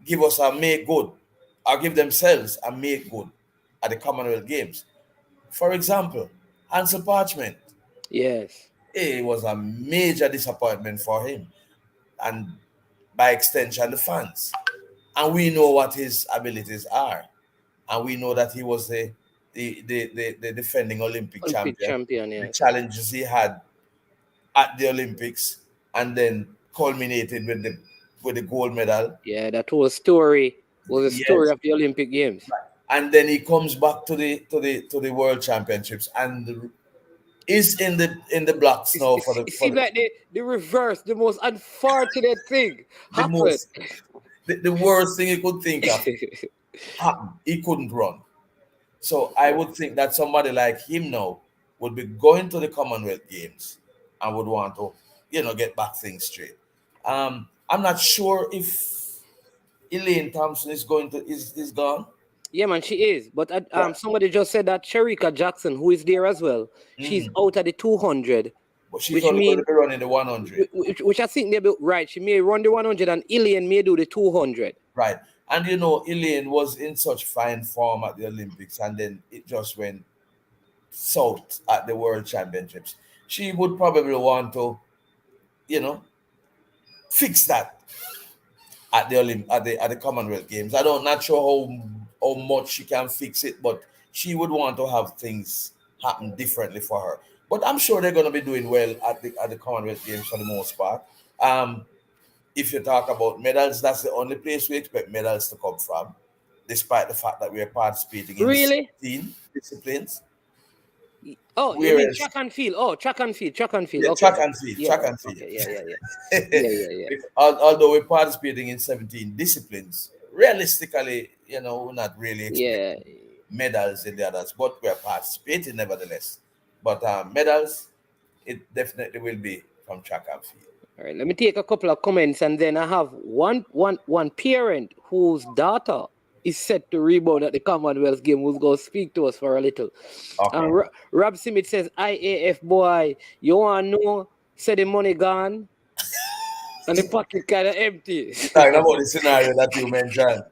give us a make good, or give themselves a make good at the Commonwealth Games. For example, Hansel Parchment.
Yes.
It was a major disappointment for him, and by extension, the fans. And we know what his abilities are, and we know that he was the defending Olympic champion.
Yeah.
The challenges he had at the Olympics, and then culminated with the gold medal.
Yeah, that whole story was a story of the Olympic Games.
And then he comes back to the World Championships and is in the blocks now for the.
It seemed like the reverse, the most unfortunate thing happened.
The worst thing he could think of happened. He couldn't run. So I would think that somebody like him now would be going to the Commonwealth Games and would want to, get back things straight. I'm not sure if Elaine Thompson is gone.
Yeah, man, she is. But somebody just said that Sherika Jackson, who is there as well, she's out at the 200.
But she's only going to be running the 100.
Which I think they're right. She may run the 100 and Elaine may do the 200.
Right. And Elaine was in such fine form at the Olympics, and then it just went south at the World Championships. She would probably want to, fix that at the Commonwealth Games. Not sure how much she can fix it, but she would want to have things happen differently for her. But I'm sure they're going to be doing well at the Commonwealth Games for the most part. If you talk about medals, that's the only place we expect medals to come from, despite the fact that we are participating in 16 disciplines.
Oh, you mean track and field? Oh, track and field.
Yeah,
okay.
track and field.
Yeah,
track and field.
Okay, yeah.
Although we're participating in 17 disciplines, realistically, we're not really expecting medals in the others, but we're participating nevertheless. But medals, it definitely will be from track and field.
All right, let me take a couple of comments, and then I have one parent whose daughter is set to rebound at the Commonwealth game who's going to speak to us for a little. Okay. Rob Simit says, IAF boy, you want to know, say the money gone and the pocket kind of empty.
Talking about the scenario that you mentioned.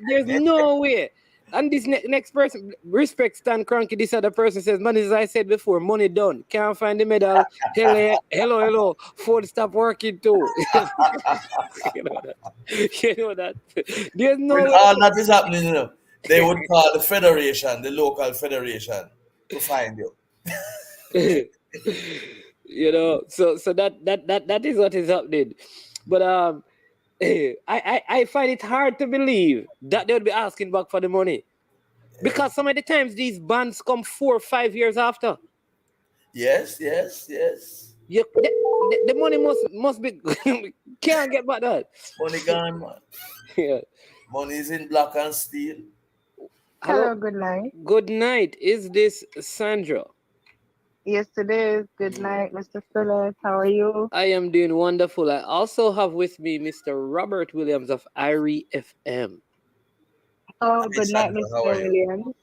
There's no way. And this next person, respect Stan Cranky, this other person says, man, as I said before, money done. Can't find the medal. Hello. Phone stop working too. You know that. There's no
when all that is happening, they would call the federation, the local federation, to find you.
So that is what is happening. But I find it hard to believe that they would be asking back for the money. Because some of the times these bands come 4 or 5 years after.
Yes, yes, yes.
The money must be can't get back that.
Money gone, man.
Yeah.
Money is in black and steel.
Hello.
Hello, good night.
Good night. Is this Sandra?
Yes, it is. Good night, Mr. Phillips. How are you?
I am doing wonderful. I also have with me Mr. Robert Williams of Irie FM.
Oh,
Hi,
good night,
Sandra. How
Mr.
are you?
Williams.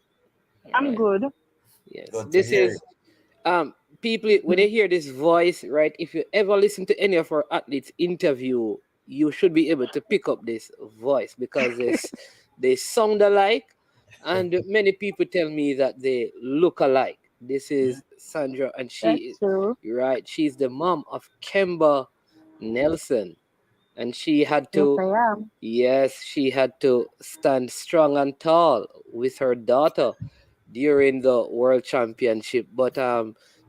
All
I'm
right.
good.
Yes.
Good to
This
hear you.
is people when they hear this voice, right? If you ever listen to any of our athletes interview, you should be able to pick up this voice because they sound alike, and many people tell me that they look alike. This is Sandra, and
That's true.
right, she's the mom of Kemba Nelson, and she had
Yes,
to,
I am.
yes, she had to stand strong and tall with her daughter during the World Championship. But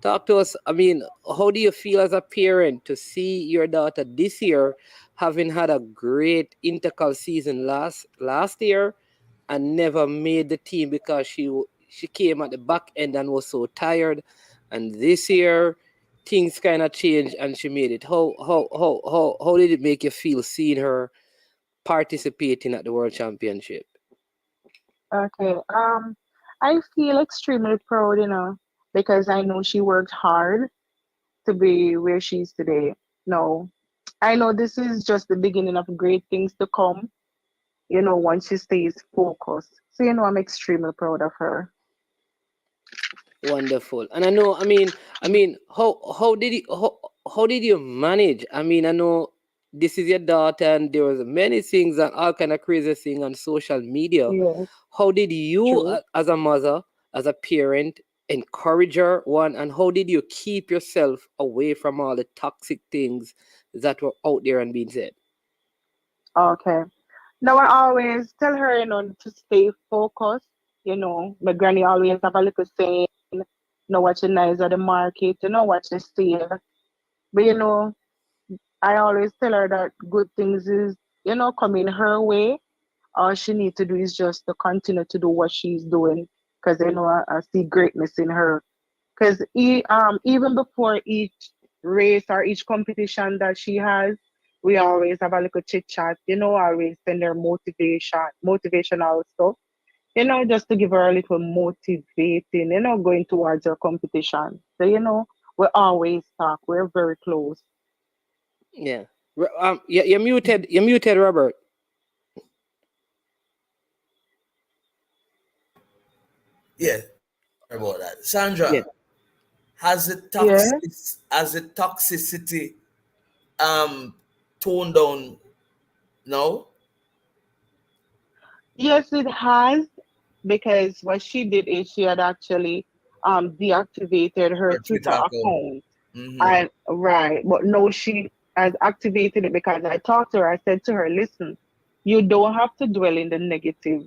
talk to us. I mean, how do you feel as a parent to see your daughter this year, having had a great intercal season last year, and never made the team because she came at the back end and was so tired, and this year things kind of changed and she made it. How did it make you feel seeing her participating at the World Championship?
Okay. I feel extremely proud, because I know she worked hard to be where she is today. No, I know this is just the beginning of great things to come, once she stays focused. So, I'm extremely proud of her.
Wonderful. And I know, I mean, how did you manage? I mean, I know this is your daughter, and there was many things and all kind of crazy thing on social media.
Yes,
How did you,
true.
as a mother, as a parent, encourage her? One, and how did you keep yourself away from all the toxic things that were out there and being said?
Okay. Now I always tell her, to stay focused. My granny always have a little saying, watch the eyes of the market, watch the sale. But I always tell her that good things is, coming her way. All she need to do is just to continue to do what she's doing. Because I see greatness in her. Because even before each race or each competition that she has, we always have a little chit chat, always send her motivational stuff, just to give her a little motivating, going towards her competition. So, we always talk. We're very close.
Yeah. You're muted. You're muted, Robert.
Yeah, sorry about that.
Yeah.
Sandra, has the
Yeah.
toxicity um toned down now?
Yes, it has, because what she did is she had actually deactivated her
Her
Twitter
Twitter account.
account.
Mm-hmm.
And right, but no, she has activated it because I talked to her. I said to her, listen, you don't have to dwell in the negative.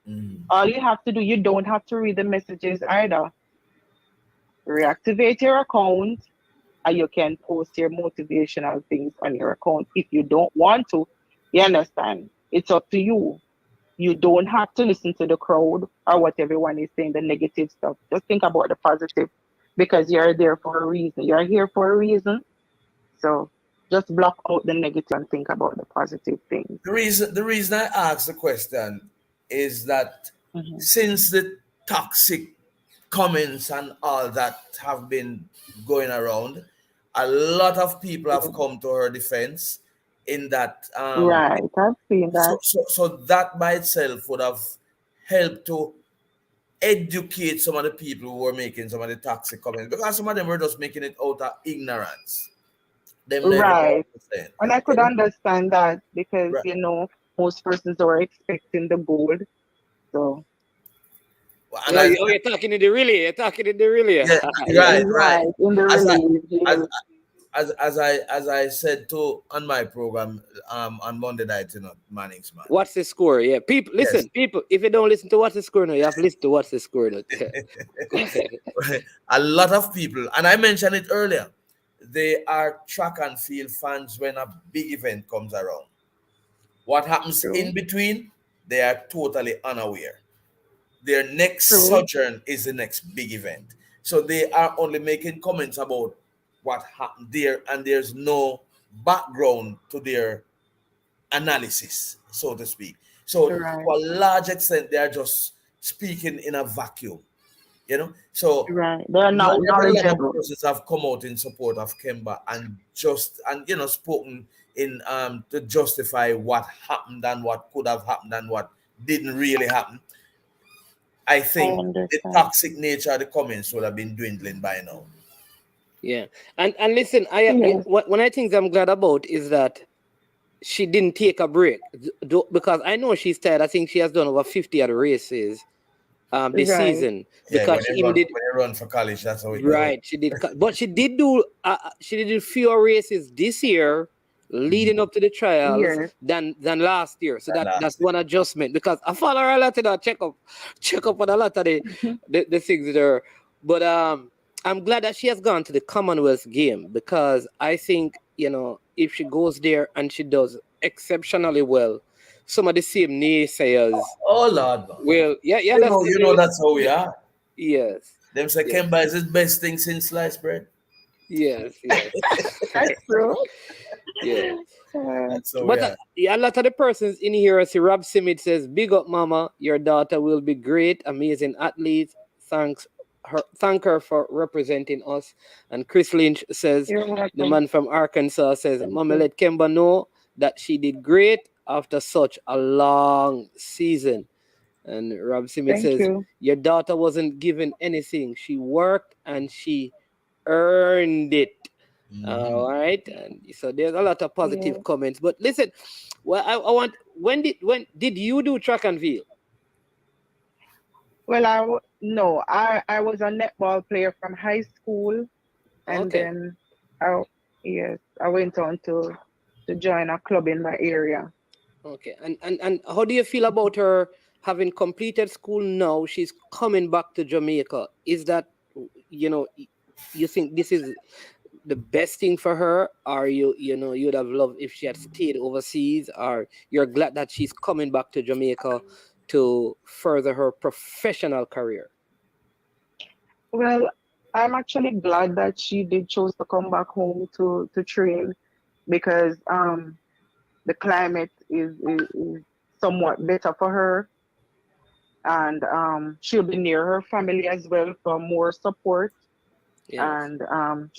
Mm-hmm.
All you have to do, you don't have to read the messages either. Reactivate your account and you can post your motivational things on your account. If you don't want to, you understand? It's up to you. You don't have to listen to the crowd or what everyone is saying, the negative stuff. Just think about the positive, because you're there for a reason. You're here for a reason. So just block out the negative and think about the positive things.
The reason I asked the question is that
Mhm.
since the toxic comments and all that have been going around, a lot of people have
Yeah.
come to her defense in that
Right. I've seen
so,
that.
so so that by itself would have helped to educate some of the people who were making some of the toxic comments, because some of them were just making it out of ignorance. Them never
Right.
understand.
And I could
You know?
understand that because,
Right.
most persons are expecting the gold. So,
And
You're talking in the relay. You're talking in the relay.
yeah,
Yeah.
right.
right, in the
As I
release,
as
yes.
as I said to on my program on Monday night, Manning's man.
What's the score? Yeah, people,
Yes.
listen, people. If you don't listen to what's the score now, you have to listen to what's the score now.
A lot of people, and I mentioned it earlier, they are track and field fans when a big event comes around. What happens
True.
in between, they are totally unaware. Their next
True.
sojourn is the next big event. So they are only making comments about what happened there, and there's no background to their analysis, so to speak. So to
Right.
a large extent, they are just speaking in a vacuum, you know. So
Right. They're not
not a lot of
knowledgeable.
persons have come out in support of Kemba and spoken in to justify what happened and what could have happened and what didn't really happen. I
I
think the
understand.
toxic nature of the comments would have been dwindling by now.
Yeah, and listen,
Yes.
one of the things I'm glad about is that she didn't take a break because I know she's tired. I think she has done over 50 other races this
Right.
season
Yeah,
because she even did.
when you run for college, that's how it goes.
Right, she did, but she did fewer races this year leading up to the trials
Yes.
than last year. So
Than
that's
last
one adjustment because I follow her a lot of that check up on a lot of the things there. But I'm glad that she has gone to the Commonwealth game because I think if she goes there and she does exceptionally well, some of the same naysayers
Oh Lord, man.
will
You know that's how we are.
yes.
Them say
Yes.
Kemba is his best thing since sliced bread.
Yes, yes,
That's true.
yeah.
That's how we
But
are.
a lot of the persons in here, I see Rob Simit says, "Big up, Mama. Your daughter will be great, amazing athlete. Thank her for representing us." And Chris Lynch says,
You're
the
welcome.
man from Arkansas says,
Thank
"Mama,
you.
let Kemba know that she did great after such a long season." And Rob Simit
Thank
says,
you.
"Your daughter wasn't given anything. She worked and she earned it." All right, and so there's a lot of
Yeah.
positive comments. But listen, well, I want when did you do track and field?
Well, no, I was a netball player from high school, and
Okay,
then I yes, I went on to join a club in my area.
okay, and how do you feel about her having completed school now? She's coming back to Jamaica. Is that you know you think this is the best thing for her, or you'd have loved if she had stayed overseas, or you're glad that she's coming back to Jamaica to further her professional career?
Well, I'm actually glad that she did choose to come back home to train because the climate is somewhat better for her, and she'll be near her family as well for more support.
Yes.
And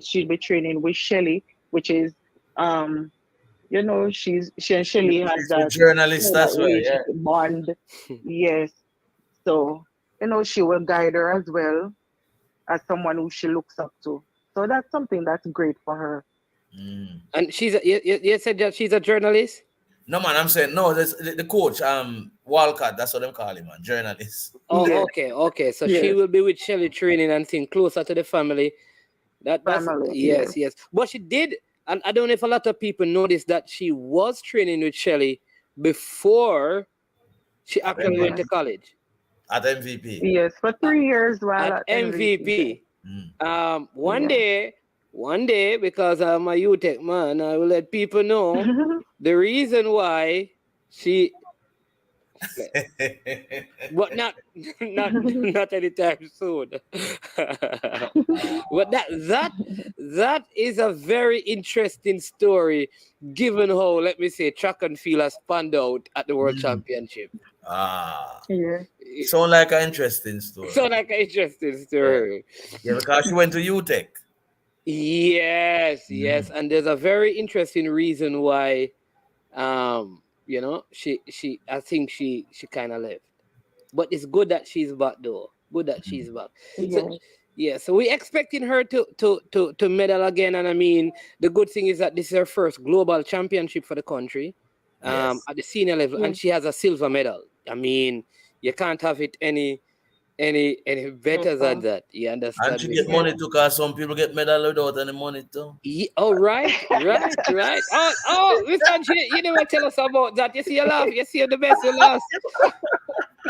she'll be training with Shelly, which is um she and Shelly has
She's a
that
journalist
that
as well, yeah.
relationship bond. Yes, so she will guide her as well as someone who she looks up to. So that's something that's great for her.
And you said that she's a journalist?
No man, I'm saying no. That's the coach, Walcott. That's what I'm calling man, journalist.
Oh,
Yes,
okay. So she
yes,
will be with Shelly training and thing closer to the family. That's
family. Yes,
yes. But she did, and I don't know if a lot of people noticed that she was training with Shelly before she
At
actually went to
MVP.
college
At MVP.
yes, for 3 years while
at
at MVP.
MVP.
Mm.
One
Yeah.
day, because I'm a UTech man, I will let people know the reason why she, but not anytime soon. But that is a very interesting story, given how, let me say, track and field has panned out at the World Championship.
Yeah.
Sound like an interesting story.
So like an interesting story.
Yeah, because she went to UTech.
Yes, and there's a very interesting reason why, she I think she kind of left, but it's good that she's back though. Good that she's back. So
Yes.
yeah, so we're expecting her to medal again, and I mean the good thing is that this is her first global championship for the country,
Yes.
at the senior level, and she has a silver medal. I mean, you can't have it any better than that. You
And
understand
she
me?
get money too, because some people get medal without any money too.
Yeah, oh, right. Oh, listen, you never tell us about that. You see, you laugh. You see, the best you lost.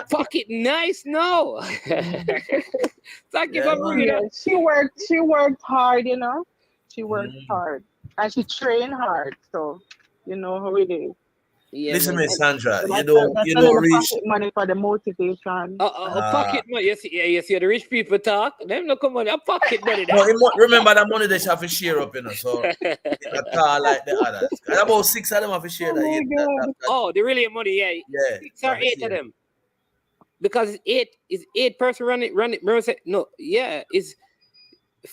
Pocket nice now. Thank you
Yeah,
for bringing
Yeah,
that.
she worked hard, She worked hard and she trained hard. So, how it is.
Yeah,
Listen,
man.
Miss Sandra,
So
you
that's
don't
a little
reach.
pocket money for the motivation.
Pocket money. You see the rich people talk. Them no come on. A pocket money.
No, remember that money they have to share up, so it's not tall like the others. And about 6 of them have to share
Oh
that.
my God.
Oh, the really money. Yeah,
Yeah,
6
they
or
have to
8 of
share.
them. Because it's 8. Is 8 person run it? Remember, no. Yeah, it's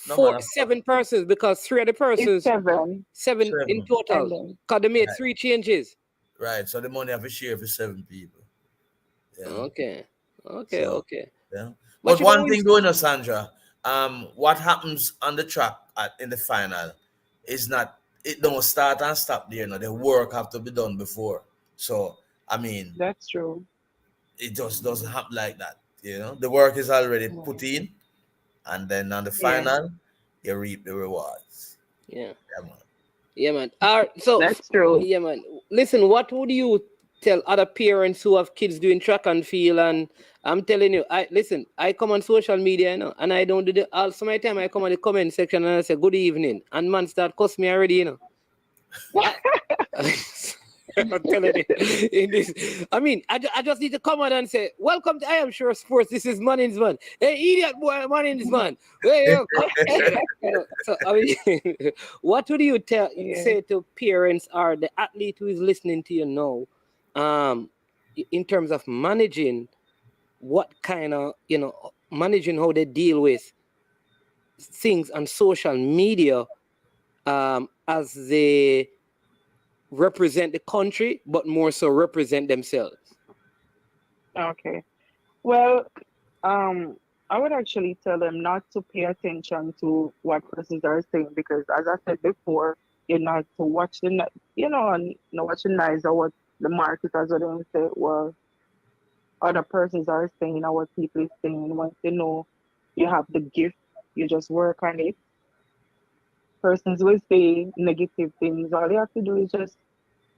No, man,
7 persons because 3 of the
It's
persons.
7.
7 in
seven.
total.
And then,
Because they made 3 changes.
Right, so the money have to share for 7 people. Yeah.
Okay.
So, yeah.
But
But
you
one
know,
thing going on, Sandra, what happens on the track in the final is not, it don't start and stop there. The work have to be done before. So, I mean,
that's true.
it just doesn't happen like that. The work is already
Yeah.
put in, and then on the
Yeah.
final, you reap the rewards.
yeah.
Yeah, man.
Yeah, man. So,
That's true.
yeah, man. Listen, what would you tell other parents who have kids doing track and field? And I'm telling you, I come on social media, and I don't do the also my time I come on the comment section and I say good evening, and man start cuss me already, I'm telling you, in this, I mean, I just need to come on and say, welcome to I Am Sure Sports. This is Manning's man. Hey, idiot boy, Manning's man. Hey, so, I mean, what would you say to parents or the athlete who is listening to you now, in terms of managing what kind of, managing how they deal with things on social media, as they represent the country, but more so represent themselves?
Okay. Well, I would actually tell them not to pay attention to what persons are saying because, as I said before, you're not to watch and not watch the nice or what the market as what they say. Well, other persons are saying or what people is saying. Once you know you have the gift, you just work on it. Persons will say negative things. All you have to do is just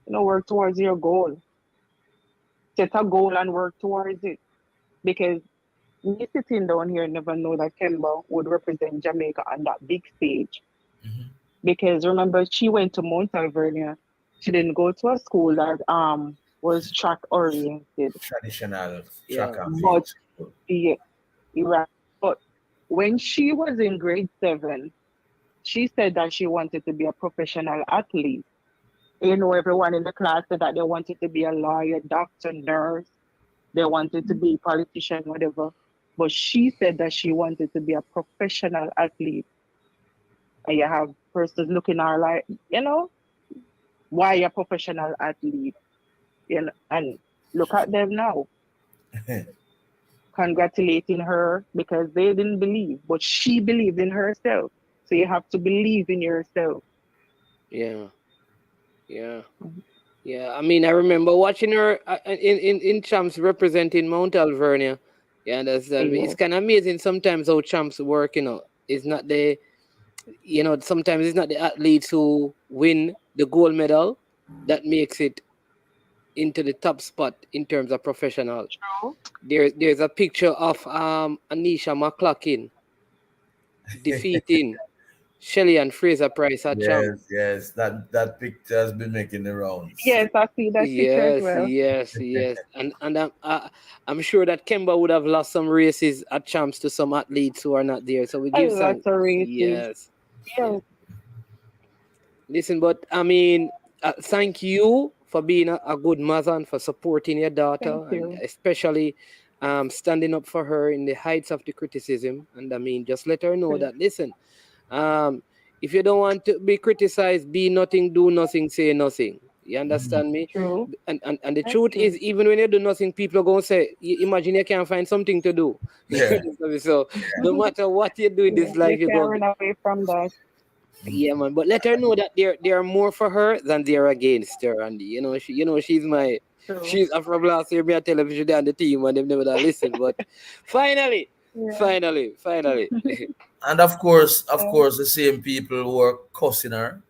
work towards your goal. Set a goal and work towards it. Because me sitting down here never know that Kemba would represent Jamaica on that big stage.
Mhm.
Because remember, she went to Mount Alvernia. She didn't go to a school that was track oriented.
Traditional
Yeah.
track and
But
field.
yeah, right. But when she was in grade 7, she said that she wanted to be a professional athlete. Everyone in the class said that they wanted to be a lawyer, doctor, nurse. They wanted to be a politician, whatever. But she said that she wanted to be a professional athlete. And you have persons looking at her like, why a professional athlete? And look at them now, congratulating her because they didn't believe, but she believed in herself. So you have to believe in yourself.
Yeah. I mean, I remember watching her in champs representing Mount Alvernia. Yeah, it's kind of amazing sometimes how champs work. It's not sometimes it's not the athletes who win the gold medal that makes it into the top spot in terms of professional.
True.
There's a picture of Anisha McCloughlin defeating Shelley and Fraser Price at champ.
Yes. That picture has been making the rounds.
Yes, I see that picture as well.
Yes. And I'm sure that Kemba would have lost some races at champs to some athletes who are not there. So we give some.
Lots of races.
Yes.
Yes.
Listen, but I mean, thank you for being a good mother and for supporting your daughter,
Thank you.
and especially standing up for her in the heights of the criticism. And I mean, just let her know that, listen, if you don't want to be criticized, be nothing, do nothing, say nothing. You understand me?
True.
And the truth is, even when you do nothing, people are going to say, imagine you can't find something to do.
Yeah.
So no matter what you do in this life,
you
you're
can't
going
run away from that.
Yeah, man. But let her know that they are more for her than they are against her. And she's my
True.
she's from last year, me a television on the team and they've never done listen. But finally.
And of course, the same people who are cussing her,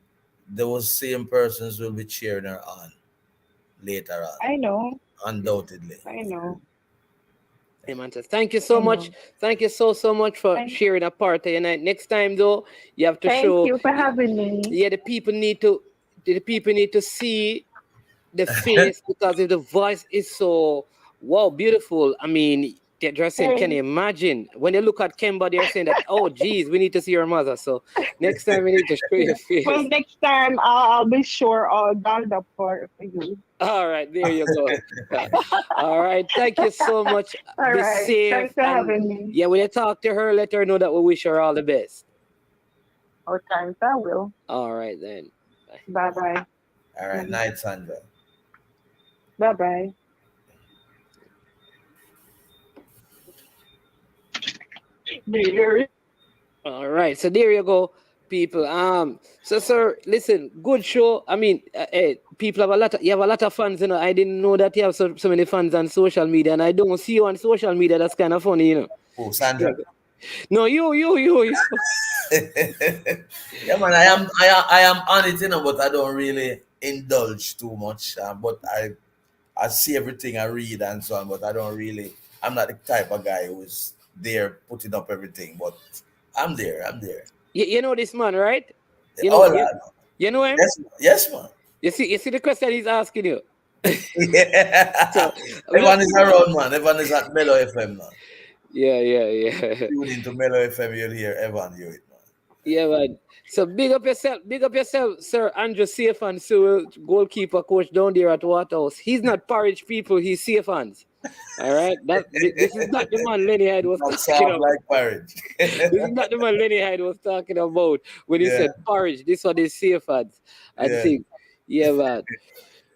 those same persons will be cheering her on later on.
I know.
Undoubtedly.
I know.
Hey, man, thank you so much. Thank you so much for sharing a part of your night. Next time though, you have to show.
Thank you for having me.
Yeah, the people need to see the face, because if the voice is so wow beautiful, I mean, they're just saying, can you imagine when they look at Kemba, they're saying that, oh geez, we need to see your mother. So next time we need to show your face.
Well, next time I'll be sure I'll dolled up for you.
All right, there you go. All right, thank you so much.
All
Be
right.
safe.
Thanks for
And
having me.
yeah, when you talk to her, let her know that we wish her all the best.
Oh, thanks. I will.
All right then.
Bye bye.
All right, night, Sandra.
Bye bye.
All right, so there you go, people. So sir, listen, good show. I mean, people have you have a lot of fans. You know, I didn't know that you have so many fans on social media, and I don't see you on social media. That's kind of funny, you know.
Oh, Sandra.
No, you.
Yeah, man, I am on it, you know, but I don't really indulge too much. But I see everything, I read and so on, but I don't really. I'm not the type of guy who's there putting up everything, but I'm there.
You know this man, right?
You know
him?
Yes, man.
You see the question he's asking you.
Yeah.
So,
Everyone is around, man. Everyone is at Mellow FM, man.
Yeah.
Tune into Mellow FM, you'll hear Evan hear it, man.
Yeah, man. So big up yourself, Sir Andrew Safan Sewell, goalkeeper coach down there at Waterhouse. He's not Porridge people, he's Safans. All right, this is not the man Lenny Hyde was talking about.
Like Porridge.
This is not the man Lenny Hyde was talking about when he said Porridge. This one is Safans. I think, yeah, man.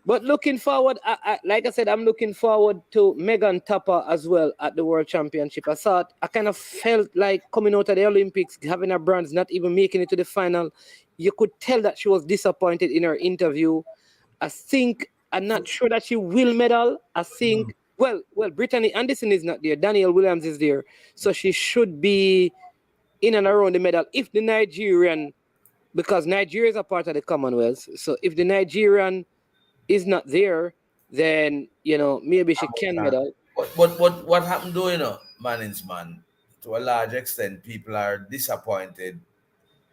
But looking forward, like I said, I'm looking forward to Megan Tapper as well at the World Championship. I kind of felt like coming out of the Olympics, having her bronze, not even making it to the final. You could tell that she was disappointed in her interview. I'm not sure that she will medal. I think, well, Brittany Anderson is not there. Danielle Williams is there. So she should be in and around the medal. If the Nigerian, because Nigeria is a part of the Commonwealth, so if the Nigerian is not there, then maybe she can medal.
What happened though, man, to a large extent, people are disappointed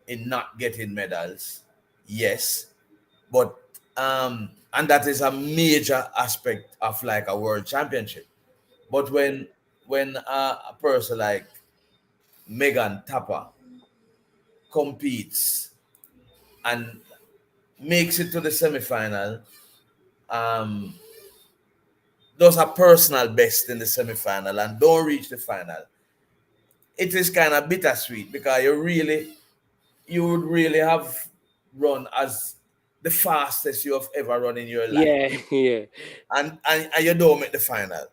in not getting medals. Yes, but and that is a major aspect of like a world championship. But when a person like Megan Tapper competes and makes it to the semi-final, does a personal best in the semi-final and don't reach the final, it is kind of bittersweet because you would really have run as the fastest you have ever run in your life.
Yeah.
And you don't make the final.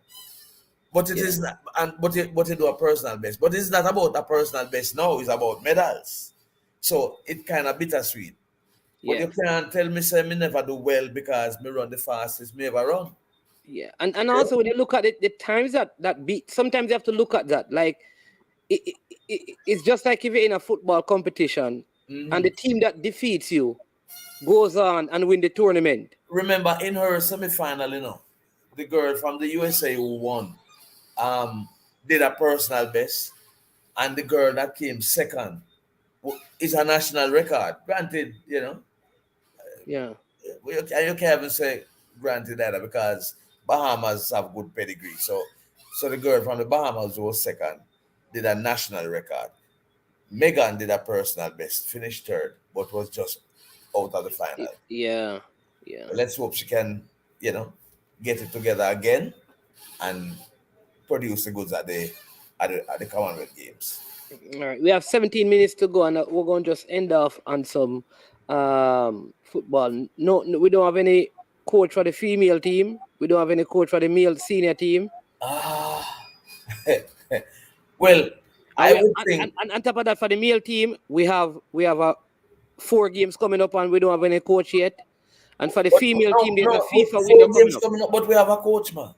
But it is not, but you do a personal best. But it's not about a personal best now, it's about medals. So it's kind of bittersweet. But you can't tell me say me never do well because me run the fastest me ever run.
Yeah, and also when you look at it, the times that beat, sometimes you have to look at that. Like it's just like if you're in a football competition and the team that defeats you goes on and win the tournament.
Remember in her semi-final, the girl from the USA who won did a personal best, and the girl that came second is a national record. Granted,
Yeah.
You can't even say granted that because Bahamas have good pedigree. So the girl from the Bahamas who was second did a national record. Megan did a personal best, finished third, but was just out of the final.
Yeah.
Let's hope she can, get it together again and produce the goods at the Commonwealth Games.
All right, we have 17 minutes to go, and we're going to just end off on some football. No, we don't have any coach for the female team. We don't have any coach for the male senior team.
Well, I would think.
And on top of that, for the male team, we have 4 games coming up, and we don't have any coach yet. And for the female team, there's a FIFA window coming up.
But we have a coach, man.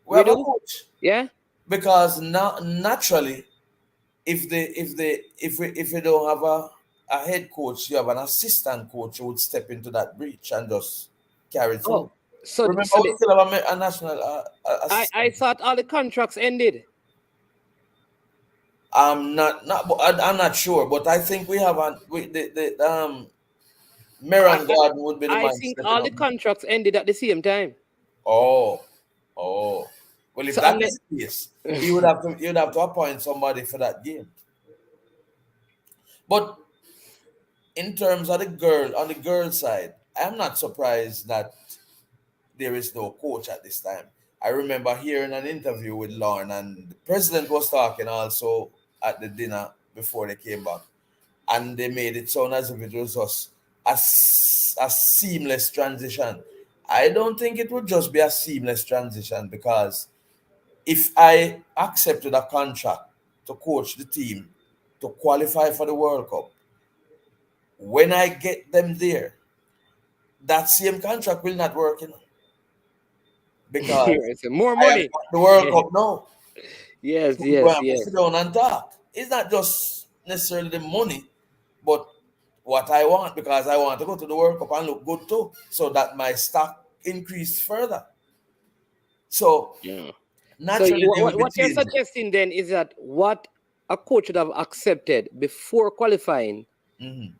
We have a coach.
Yeah.
Because naturally, if we don't have a head coach, you have an assistant coach who would step into that breach and just carry through.
So
remember, we still have a national.
I thought all the contracts ended.
I'm not sure, but I think we have Meron Garden would be the
I
man
think
stepping
all
up.
the contracts ended at the same time.
Oh. Well, if
So
that is the case, you'd have to appoint somebody for that game. But in terms of on the girl side, I'm not surprised that there is no coach at this time. I remember hearing an interview with Lauren, and the president was talking also at the dinner before they came back, and they made it sound as if it was just a seamless transition. I don't think it would just be a seamless transition, because if I accepted a contract to coach the team to qualify for the World Cup, when I get them there, that same contract will not work, because
It's more
I have
money.
got the World Cup now.
Yes,
So we go
yes,
and
yes.
sit down and talk. It's not just necessarily the money, but what I want, because I want to go to the World Cup and look good too, so that my stock increase further. So
Yeah. So
naturally they will be
what you're
changing.
suggesting then is that what a coach would have accepted before qualifying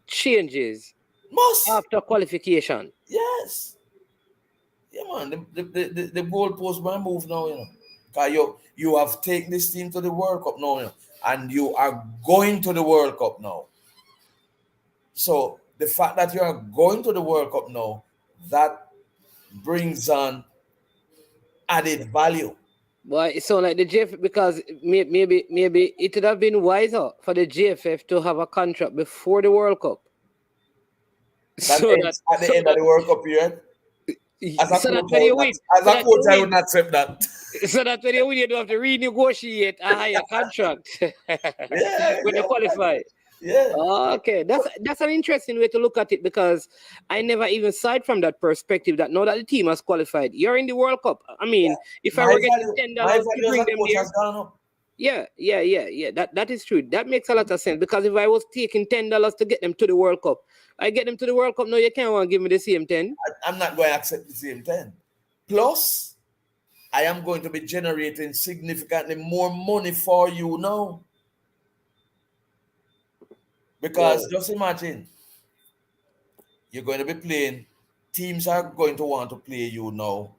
changes
Must.
after qualification.
Yes. Yeah, man. The goalpost man move now, Because you have taken this team to the World Cup now, and you are going to the World Cup now. So the fact that you are going to the World Cup now, that brings on added value.
But it sounds like the JFF, because maybe it would have been wiser for the JFF to have a contract before the World Cup.
At the end of the World Cup period. As a coach, I would not accept that.
So that when you win, you don't have to renegotiate a higher contract when you qualify.
Yeah.
Okay, that's an interesting way to look at it, because I never even saw it from that perspective, that now that the team has qualified, you're in the World Cup. I mean, if I were getting $10 to bring them there, yeah. That is true. That makes a lot of sense, because if I was taking $10 to get them to the World Cup, I get them to the World Cup. No, you can't want to give me the same 10.
I'm not going to accept the same 10. Plus, I am going to be generating significantly more money for you now. Because just imagine, you're going to be playing, teams are going to want to play you now,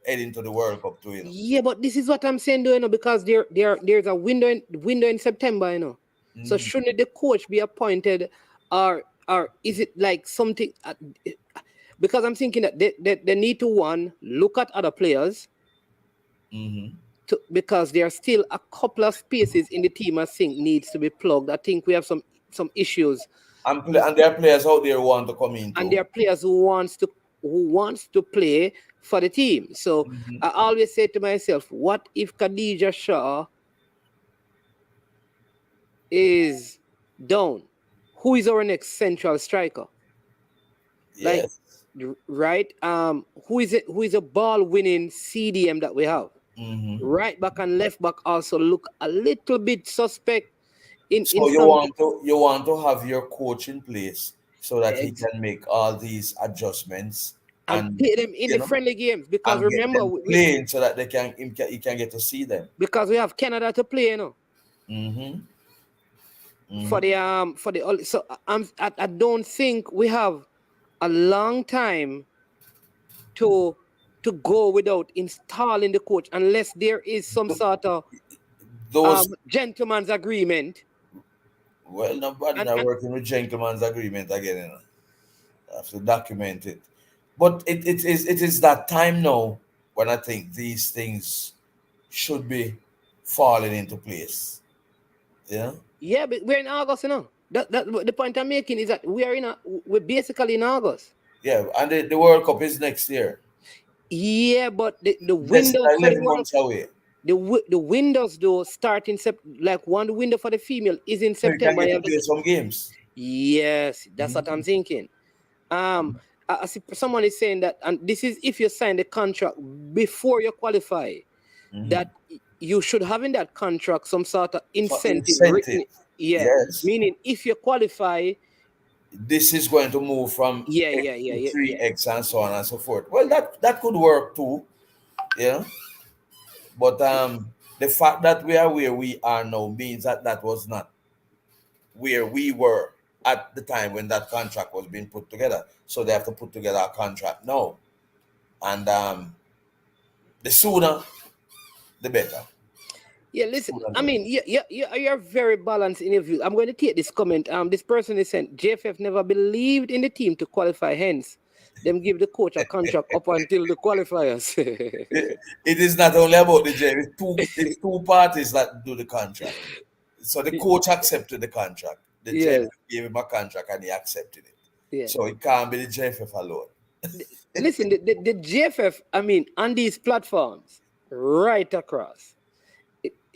heading to the World Cup too,
Yeah, but this is what I'm saying, though, because there's a window in September, So shouldn't the coach be appointed, or is it like something? Because I'm thinking that they need to look at other players. Because there are still a couple of spaces in the team I think needs to be plugged. I think we have some issues.
And there are players out there who want to come in too.
And there are players who wants to play for the team. So I always say to myself, what if Khadija Shaw is down? Who is our next central striker?
Yes.
Right? Who is a ball winning CDM that we have? Right back and left back also look a little bit suspect.
So you want to have your coach in place so that he can make all these adjustments
and play them in the friendly games, because remember
playing so that he can get to see them,
because we have Canada to play, For the so I don't think we have a long time to go without installing the coach, unless there is some sort of gentleman's agreement.
Well, nobody not working with gentleman's agreement again. I have to document it. But it is that time now when I think these things should be falling into place. Yeah.
Yeah, but we're in August, That the point I'm making is that we're basically in August.
Yeah, and the World Cup is next year.
Yeah, but the window
11 months away.
The windows though start in one window for the female is in September.
You can play some games.
Yes, that's what I'm thinking. I see someone is saying that, and this is if you sign the contract before you qualify, that you should have in that contract some sort of incentive.
Yes.
Meaning if you qualify,
this is going to move from 3x and so on and so forth. Well, that could work too, But the fact that we are where we are now means that was not where we were at the time when that contract was being put together. So they have to put together a contract now. And the sooner, the better.
Yeah, listen. I mean, you're very balanced in your view. I'm going to take this comment. This person is saying JFF never believed in the team to qualify. Hence, them give the coach a contract up until the qualifiers.
It is not only about the JFF. It's two parties that do the contract. So the coach accepted the contract. The JFF gave him a contract and he accepted it.
Yeah.
So it can't be the JFF alone.
Listen, the JFF, I mean, on these platforms, right across,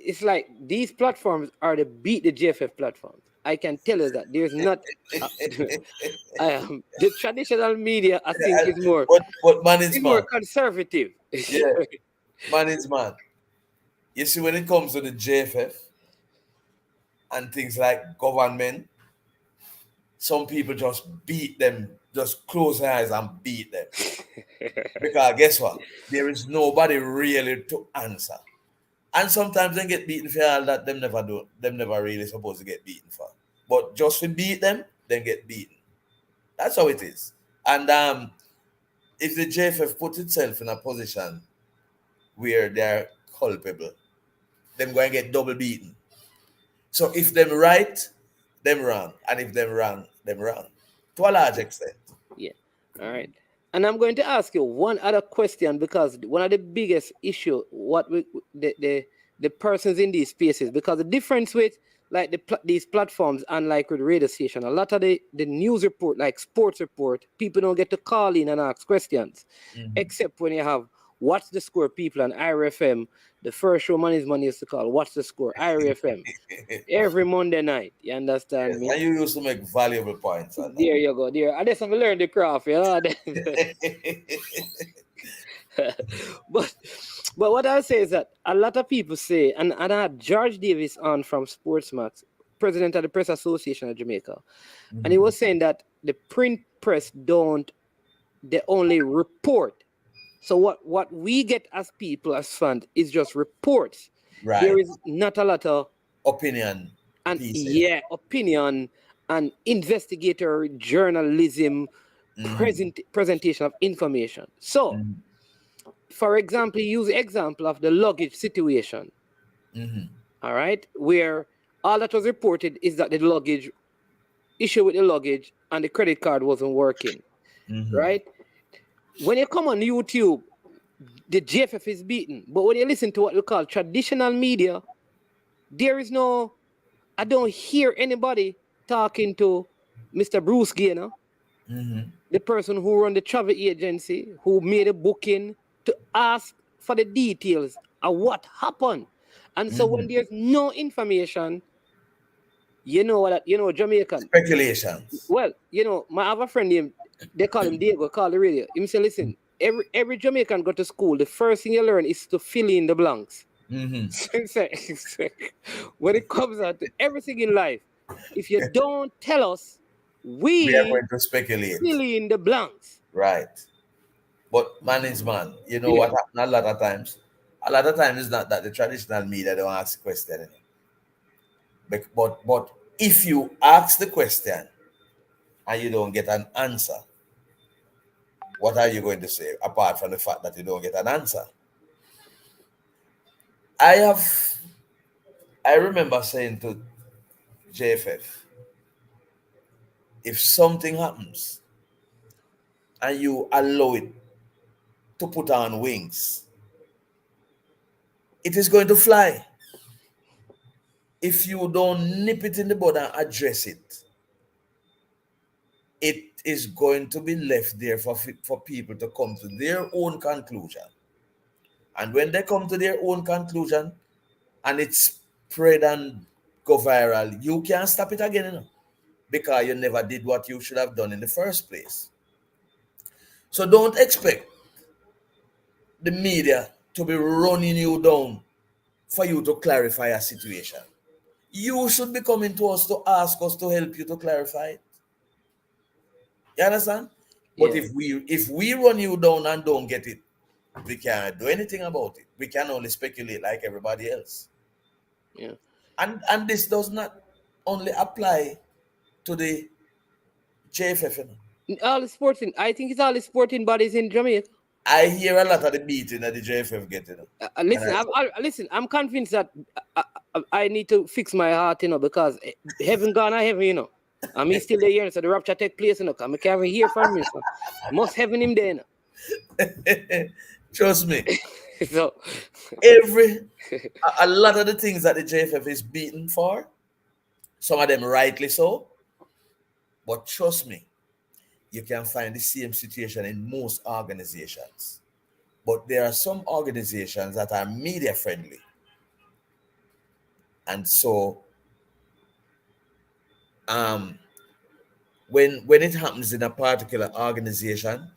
it's like these platforms are the beat the JFF platforms. I can tell you that there's not the traditional media. I think is more,
but man is
more
man.
conservative.
Yeah, man is man. You see, when it comes to the JFF and things like government, some people just beat them, just close their eyes and beat them. Because guess what? There is nobody really to answer. And sometimes they get beaten for all that them never really supposed to get beaten for. But just to beat them, then get beaten. That's how it is. And if the JFF puts itself in a position where they're culpable, them going to get double beaten. So if them right, them wrong. And if them wrong, them wrong. To a large extent.
Yeah. All right. And I'm going to ask you one other question, because one of the biggest issue, the persons in these spaces, because the difference with like these platforms and like with radio station, a lot of the news report, like sports report, people don't get to call in and ask questions, except when you have What's the Score people on Irie FM. The first show man used to call What's the Score, Irie FM, every Monday night. You understand me?
And you used to make valuable points.
There you go. There. I just have to learn the craft. Yeah. But what I'll say is that a lot of people say, and I had George Davis on from Sportsmax, president of the Press Association of Jamaica, and he was saying that the print press they only report. So what we get as people, as fans, is just reports.
Right.
There is not a lot of
opinion.
And opinion and investigatory journalism, presentation of information. So, for example, use the example of the luggage situation. All right, where all that was reported is that the issue with the luggage and the credit card wasn't working. Right? When you come on YouTube, the JFF is beaten. But when you listen to what we call traditional media, there is no, I don't hear anybody talking to Mr. Bruce Gaynor, the person who run the travel agency, who made a booking, to ask for the details of what happened. And so when there's no information, Jamaican.
Speculations.
Well, I have a friend named, they call him Diego, call the radio. He say, listen, every Jamaican go to school, the first thing you learn is to fill in the blanks. When it comes out to everything in life, if you don't tell us, we
are going to speculate.
Fill in the blanks.
Right. But man is man. You know what happens a lot of times? A lot of times it's not that the traditional media don't ask question. But if you ask the question and you don't get an answer, what are you going to say apart from the fact that you don't get an answer? I remember saying to JFF, if something happens and you allow it to put on wings, it is going to fly. If you don't nip it in the bud and address it, it is going to be left there for people to come to their own conclusion. And when they come to their own conclusion and it's spread and go viral, you can't stop it again, because you never did what you should have done in the first place. So don't expect the media to be running you down for you to clarify a situation. You should be coming to us to ask us to help you to clarify it. You understand? But if we run you down and don't get it, we can't do anything about it. We can only speculate like everybody else.
Yeah.
And this does not only apply to the JFF, you know.
All the sporting. I think it's all the sporting bodies in Jamaica.
I hear a lot of the beating that the JFF get, you know.
Listen, I'm convinced that I need to fix my heart, you know, because heaven gone or heaven, you know. And me still there, you know, so the rapture take place, you know, because I can't even hear from him, so must heaven him there, you know.
Trust me.
So
a lot of the things that the JFF is beaten for, some of them rightly so, but trust me, you can find the same situation in most organizations. But there are some organizations that are media friendly. And so when it happens in a particular organization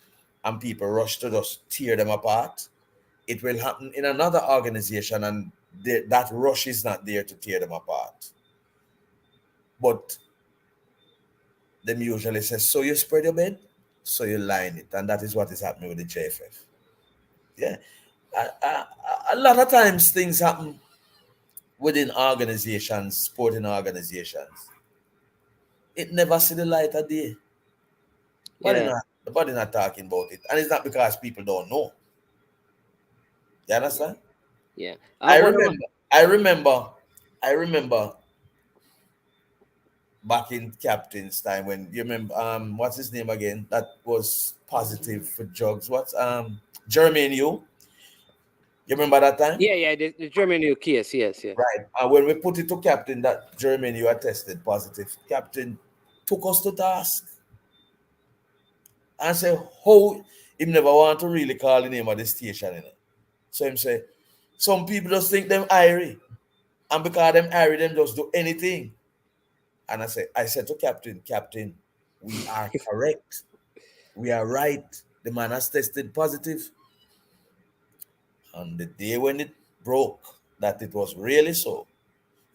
and people rush to just tear them apart, it will happen in another organization and that rush is not there to tear them apart. But them usually say, so you spread your bed, so you line it. And that is what is happening with the JFF. Yeah. A lot of times things happen within organizations, sporting organizations. It never see the light of day. Nobody not talking about it. And it's not because people don't know. You understand?
Yeah.
I remember back in Captain's time when you remember what's his name again? That was positive for drugs. What's Jermaine you? You remember that time?
Yeah, the German case, yes.
Right. When we put it to Captain that Jermaine you are tested positive, Captain took us to task and said, how he never want to really call the name of the station, you know. So him say, some people just think them Irie. And because them Irie, them just do anything. And I said to Captain, we are correct. We are right. The man has tested positive. On the day when it broke, that it was really so,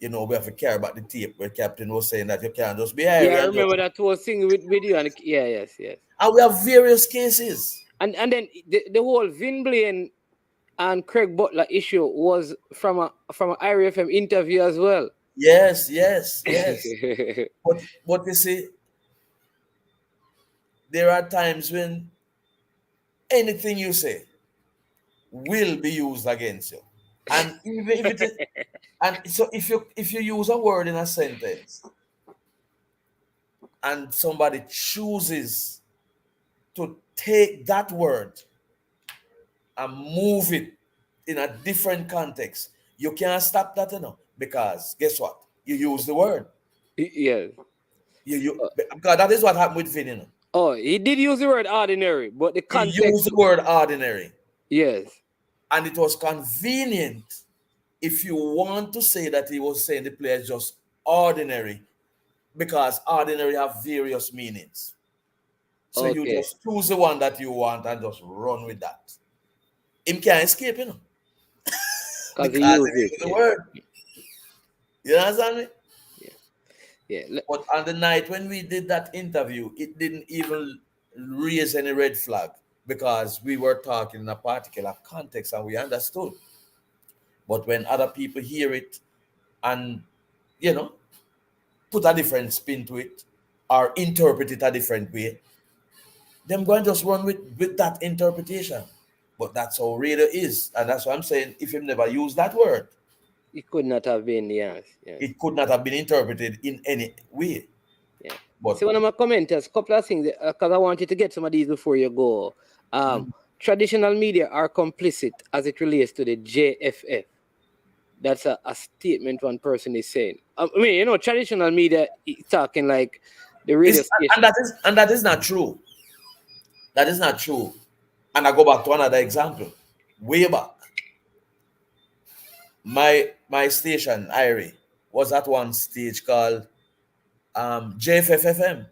you know, we have to care about the tape where Captain was saying that you can't just be Irie.
Yeah, I remember that whole thing with you. And yes.
And we have various cases.
And then the whole Vin Blaine and Craig Butler issue was from a Irie FM interview as well.
Yes. But you see, there are times when anything you say will be used against you. And even if it is, and so if you use a word in a sentence and somebody chooses to take that word and move it in a different context, you can't stop that, you know, because guess what? You use the word.
Yes.
Because that is what happened with Vin, you know.
Oh, he did use the word ordinary, but the context.
He used the word ordinary.
Yes.
And it was convenient if you want to say that he was saying the player is just ordinary, because ordinary have various meanings. So you just choose the one that you want and just run with that. Him can't escape, you know. Because he used the word. You understand me?
Yeah.
But on the night when we did that interview, it didn't even raise any red flag because we were talking in a particular context and we understood. But when other people hear it and, you know, put a different spin to it or interpret it a different way, them going to just run with that interpretation. But that's how radio is. And that's what I'm saying. If you never use that word,
it could not have been, yes.
It could not have been interpreted in any way.
Yeah. But see, one of my commenters, a couple of things, because I want you to get some of these before you go. Traditional media are complicit as it relates to the JFF. That's a statement one person is saying. I mean, you know, traditional media is talking like the radio station.
And that is not true. That is not true. And I go back to another example. Way back. My station, Irie, was at one stage called JFFFM.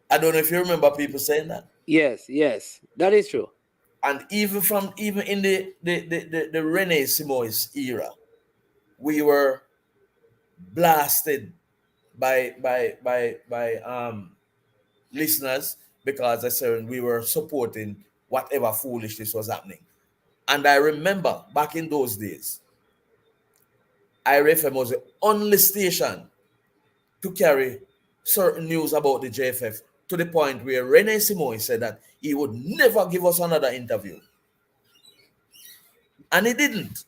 I don't know if you remember people saying that.
Yes, that is true.
And even in the Rene Simoes era, we were blasted by listeners because I said we were supporting whatever foolishness was happening. And I remember back in those days, Irie FM was the only station to carry certain news about the JFF to the point where Rene Simoy said that he would never give us another interview. And he didn't.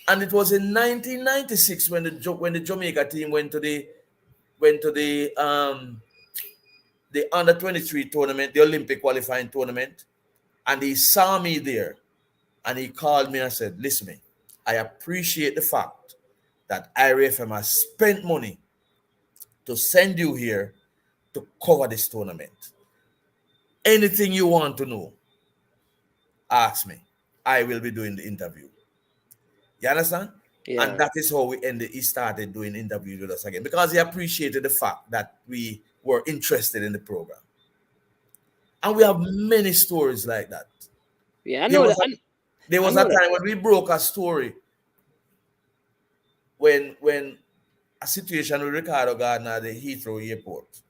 And it was in 1996 when the Jamaica team went to the under 23 tournament, the Olympic qualifying tournament, and he saw me there, and he called me and said, "Listen, me, I appreciate the fact that Irie FM has spent money to send you here to cover this tournament. Anything you want to know, ask me. I will be doing the interview." You understand?
Yeah.
And that is how he started doing interviews with us again, because he appreciated the fact that we were interested in the program. And we have many stories like that.
Yeah, I know that.
There was a time when we broke a story when a situation with Ricardo Gardner at the Heathrow Airport,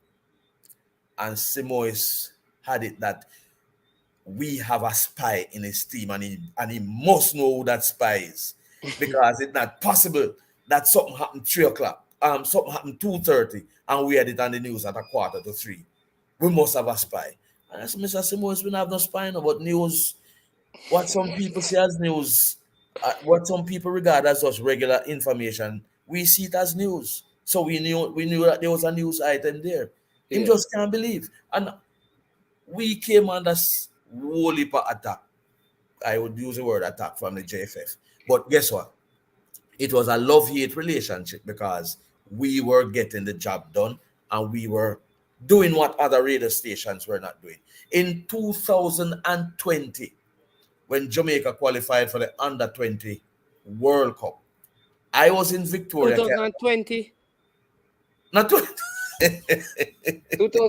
and Simois had it that we have a spy in his team, and he must know who that spy is, because it's not possible that something happened 3 o'clock, something happened 2:30, and we had it on the news at 2:45. We must have a spy. And I said, "Mr. Simois, we don't have no spy, no, but news, what some people see as news, what some people regard as just regular information, we see it as news." So we knew that there was a news item there. He just can't believe. And we came under whole heap of attack. I would use the word attack from the JFF. But guess what? It was a love-hate relationship, because we were getting the job done and we were doing what other radio stations were not doing. In 2020, when Jamaica qualified for the Under-20 World Cup, I was in Victoria.
2020?
Not 20.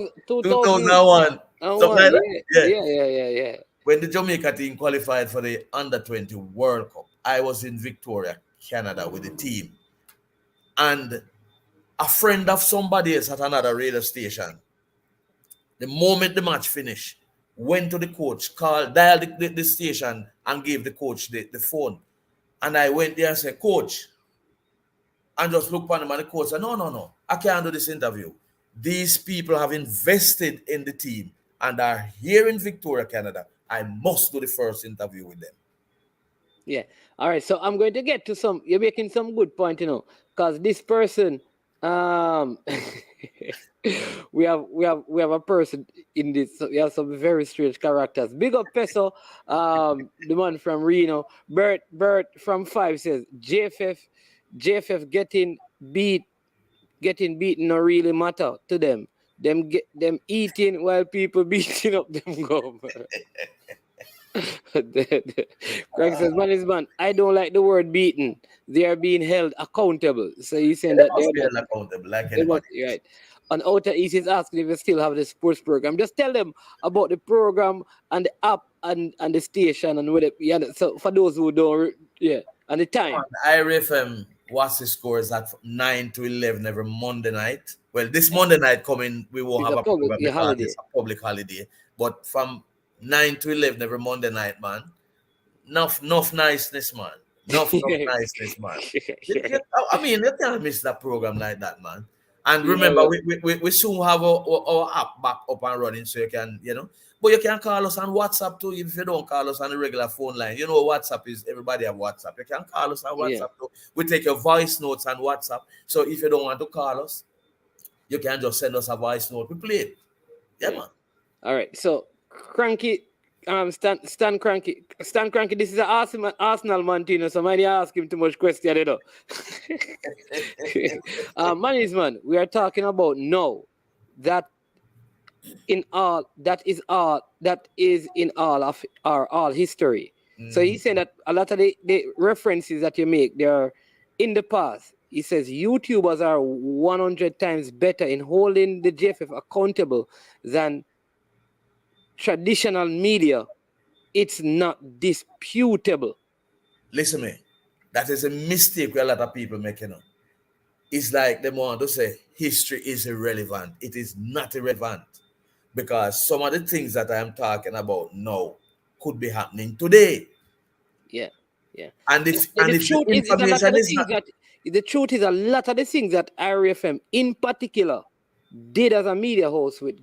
2001.
Like
Yeah.
When the Jamaica team qualified for the Under-20 World Cup, I was in Victoria, Canada with the team. And a friend of somebody else at another radio station, the moment the match finished, went to the coach, dialed the station and gave the coach the phone. And I went there and said, "Coach," and just looked at him, and the coach said, No, I can't do this interview. These people have invested in the team and are here in Victoria, Canada. I must do the first interview with them.
Yeah. All right. So I'm going to get to you're making some good point, because this person, we have a person in this. So we have some very strange characters. Big up Peso, the man from Reno. Bert from 5 says JFF getting beaten don't really matter to them. Them eating while people beating up them gum. Craig says, "Man, I don't like the word beaten. They are being held accountable." So he's saying that they're
held accountable, like anybody.
Right. On Outer East is asking if they still have the sports program. Just tell them about the program and the app and the station and whatever. Yeah. So for those who don't, and the time.
Irie FM WASI scores at 9 to 11 every Monday night. Well, this Monday night coming, we won't have a program because it's a public holiday. But from 9 to 11 every Monday night, man. Enough niceness, man. Enough niceness, man. I mean, you can't miss that program like that, man. And remember, we soon have our app back up and running, so you can, but you can call us on WhatsApp too if you don't call us on the regular phone line. WhatsApp is, everybody have WhatsApp. You can call us on WhatsApp too. We take your voice notes on WhatsApp. So if you don't want to call us, you can just send us a voice note. We play it. Yeah, man.
All right. So Cranky, Stan Cranky, this is an Arsenal man, so might ask him too much question, man, we are talking about now that is in all of our history. Mm-hmm. So he's saying that a lot of the references that you make, they are in the past. He says YouTubers are 100 times better in holding the JFF accountable than traditional media. It's not disputable.
Listen, me, that is a mistake a lot of people make. It's like they want to say history is irrelevant. It is not irrelevant, because some of the things that I am talking about now could be happening today.
Yeah.
And the truth
is a lot of the things that Irie FM in particular did as a media host with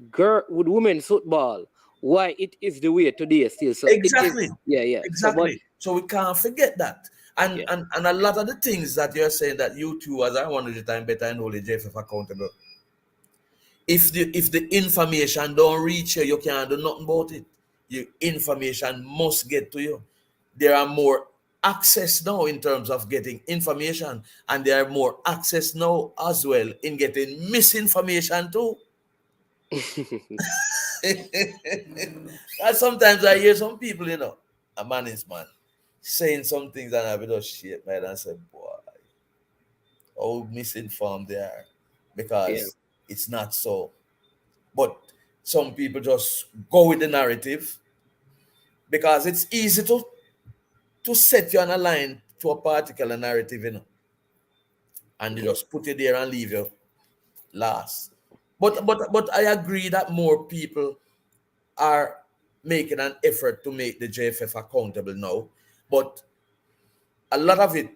with women's football, why it is the way today still. So
Exactly.
it is, yeah.
Exactly. So we can't forget that. And,
Yeah.
and a lot of the things that you're saying that you two, as I wanted the time better and hold the JFF accountable. If the information don't reach you, you can't do nothing about it. Your information must get to you. There are more access now in terms of getting information, and there are more access now as well in getting misinformation too. And sometimes I hear some people, a man is man, saying some things and I will just shake my head and say, boy, how misinformed they are. Because it's not so. But some people just go with the narrative because it's easy to set you on a line to a particular narrative, and you just put it there and leave you last. But I agree that more people are making an effort to make the JFF accountable now, but a lot of it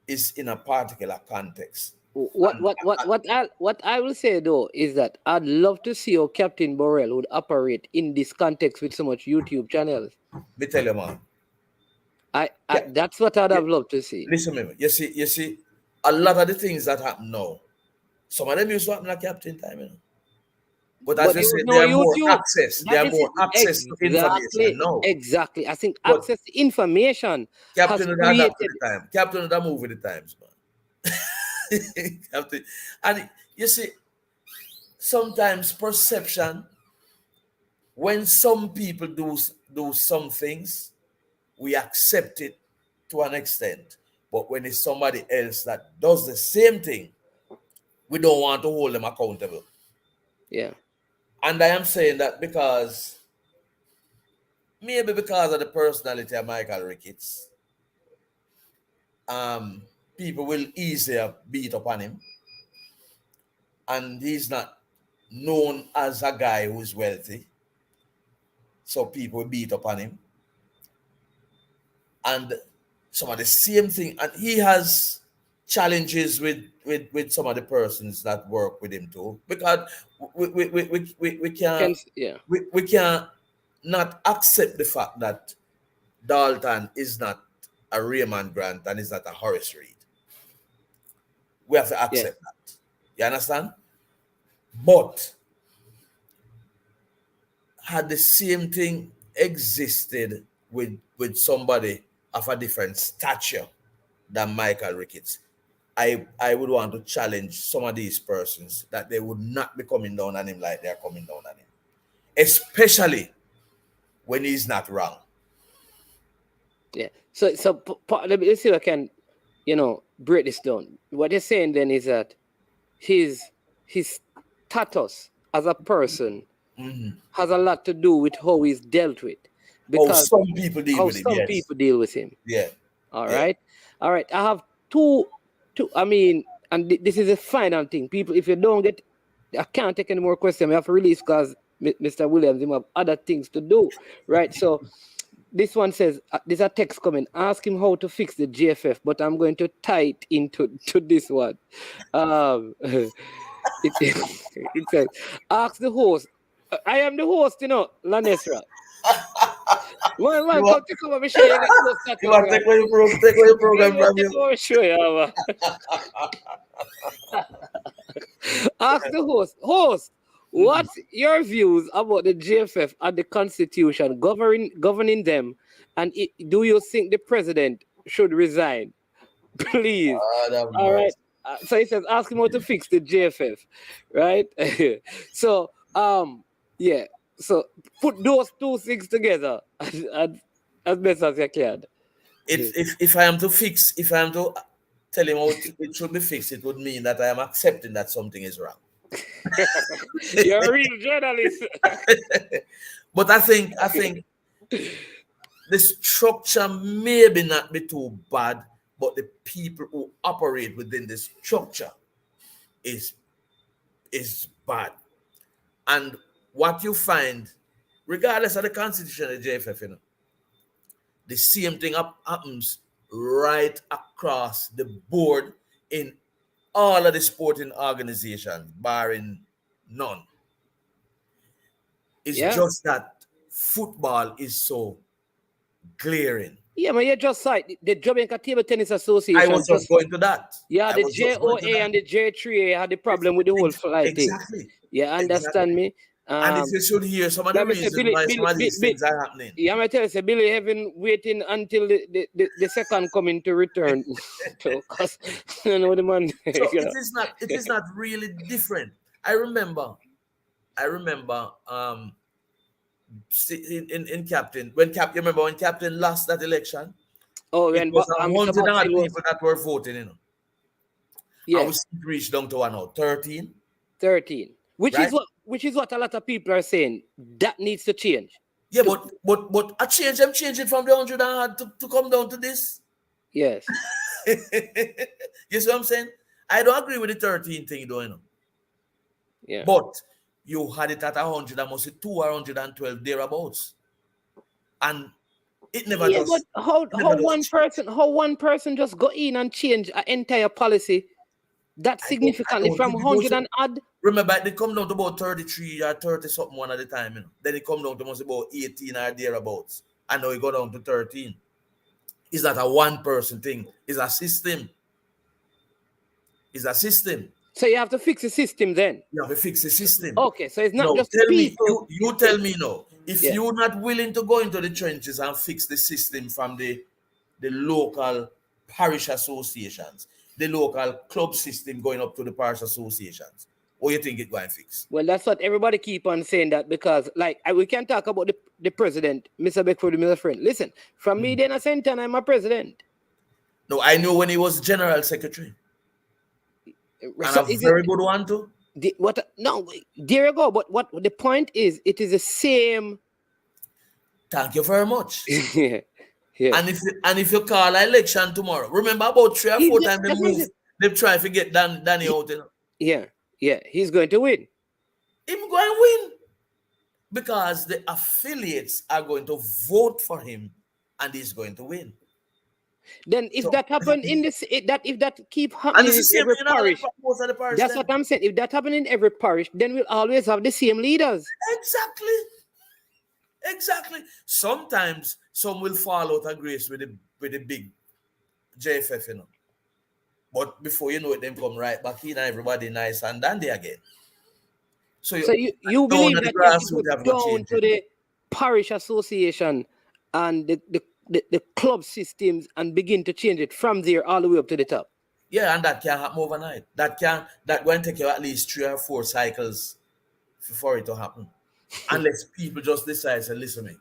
is in a particular context.
What I will say though is that I'd love to see how Captain Burrell would operate in this context with so much YouTube channels.
Me tell you, man.
That's what I'd have loved to see.
Listen to me. You see, a lot of the things that happen now, some of them used to happen at Captain time, But as you said, there are more access. There are more access to information now.
Exactly. I think access to information
Captain
has
would adapt to the time. Captain would move with the times, man. Captain. And you see, sometimes perception, when some people do some things, we accept it to an extent. But when it's somebody else that does the same thing, we don't want to hold them accountable.
Yeah.
And I am saying that maybe because of the personality of Michael Ricketts, people will easier beat up on him. And he's not known as a guy who's wealthy. So people beat up on him. And some of the same thing. And he has challenges with some of the persons that work with him too. Because we can't not accept the fact that Dalton is not a Raymond Grant and is not a Horace Reed. We have to accept that. You understand? But had the same thing existed with somebody of a different stature than Michael Ricketts, I would want to challenge some of these persons that they would not be coming down on him like they're coming down on him. Especially when he's not wrong.
Yeah. So let me see if I can, break this down. What you're saying then is that his status as a person has a lot to do with how he's dealt with.
Because how some people deal with him. Yeah.
All right. I have two. And this is a final thing. People, if you don't get, I can't take any more questions. I have to release because Mr. Williams, he have other things to do. Right. So this one says, there's a text coming. Ask him how to fix the GFF, but I'm going to tie it into this one. It says, ask the host. I am the host, Lanesra. One come to come and show you the
You want to take your program from you?
Sure, ask the host, what's your views about the GFF and the Constitution governing them, and do you think the president should resign? Please. All right. So he says, ask him how to fix the GFF, right? So, yeah. So put those two things together as best as you can.
If I am to tell him how it should be fixed, it would mean that I am accepting that something is wrong.
You're a real journalist.
But I think the structure maybe not be too bad, but the people who operate within the structure is bad. And what you find, regardless of the Constitution of the JFF, the same thing happens right across the board in all of the sporting organizations, barring none. It's just that football is so glaring.
Yeah, man, you just saw it. The Jamaica Table Tennis Association.
I was just going to that.
Yeah, the JOA and the J3A had the problem with the whole flight thing.
Exactly.
Yeah, understand me?
And if you should hear some of the reasons why some of these things are happening.
Yeah, I'm going to tell you, Billy Heaven waiting until the second coming to return. Because, you know, the man.
So it is not really different. I remember in Captain, you remember when Captain lost that election?
Oh,
it was 100 odd people that were voting, you know.
Yeah.
And we reached down to 13.
13. Which is what a lot of people are saying. That needs to change.
Yeah, but I change it from the 100 odd to come down to this.
Yes.
You see what I'm saying? I don't agree with the 13 thing, though, you know.
Yeah.
But you had it at 100, I must say 212 thereabouts. And it never does.
But how one person just go in and change an entire policy that significantly from 100 and odd?
Remember, they come down to about 33 or 30 something one at a time, you know. Then it come down to must about 18 or thereabouts. And now it go down to 13. It's not a one person thing. It's a system. It's a system.
So you have to fix the system then?
You have to fix the system.
Okay, so it's not
no,
just
tell
people.
Me, you tell me no. If you're not willing to go into the trenches and fix the system from the local parish associations, the local club system going up to the parish associations, what do you think it's going to fix?
Well, that's what everybody keep on saying that because, like, we can talk about the president, Mr. Beckford, my friend. Listen, from me then a Santana, I'm a president.
No, I know when he was general secretary. And
So
a very good one too.
No, there you go. But what the point is, it is the same.
Thank you very much.
Yeah.
And if you call an election tomorrow, remember about 3 or 4 times they try to get Danny out. You know?
Yeah, he's going to win.
He's going to win because the affiliates are going to vote for him, and he's going to win.
Then if that happen in this, if that keep happening in every parish, that's what I'm saying. If that happen in every parish, then we'll always have the same leaders.
Exactly. Sometimes some will fall out of grace with the big JFF, you know. But before you know it, them come right back in and everybody nice and dandy again. So you
believe that you have to go down to the parish association and the club systems and begin to change it from there all the way up to the top.
Yeah, and that can happen overnight. That going to take you at least 3 or 4 cycles for it to happen. Unless people just decide to listen to me.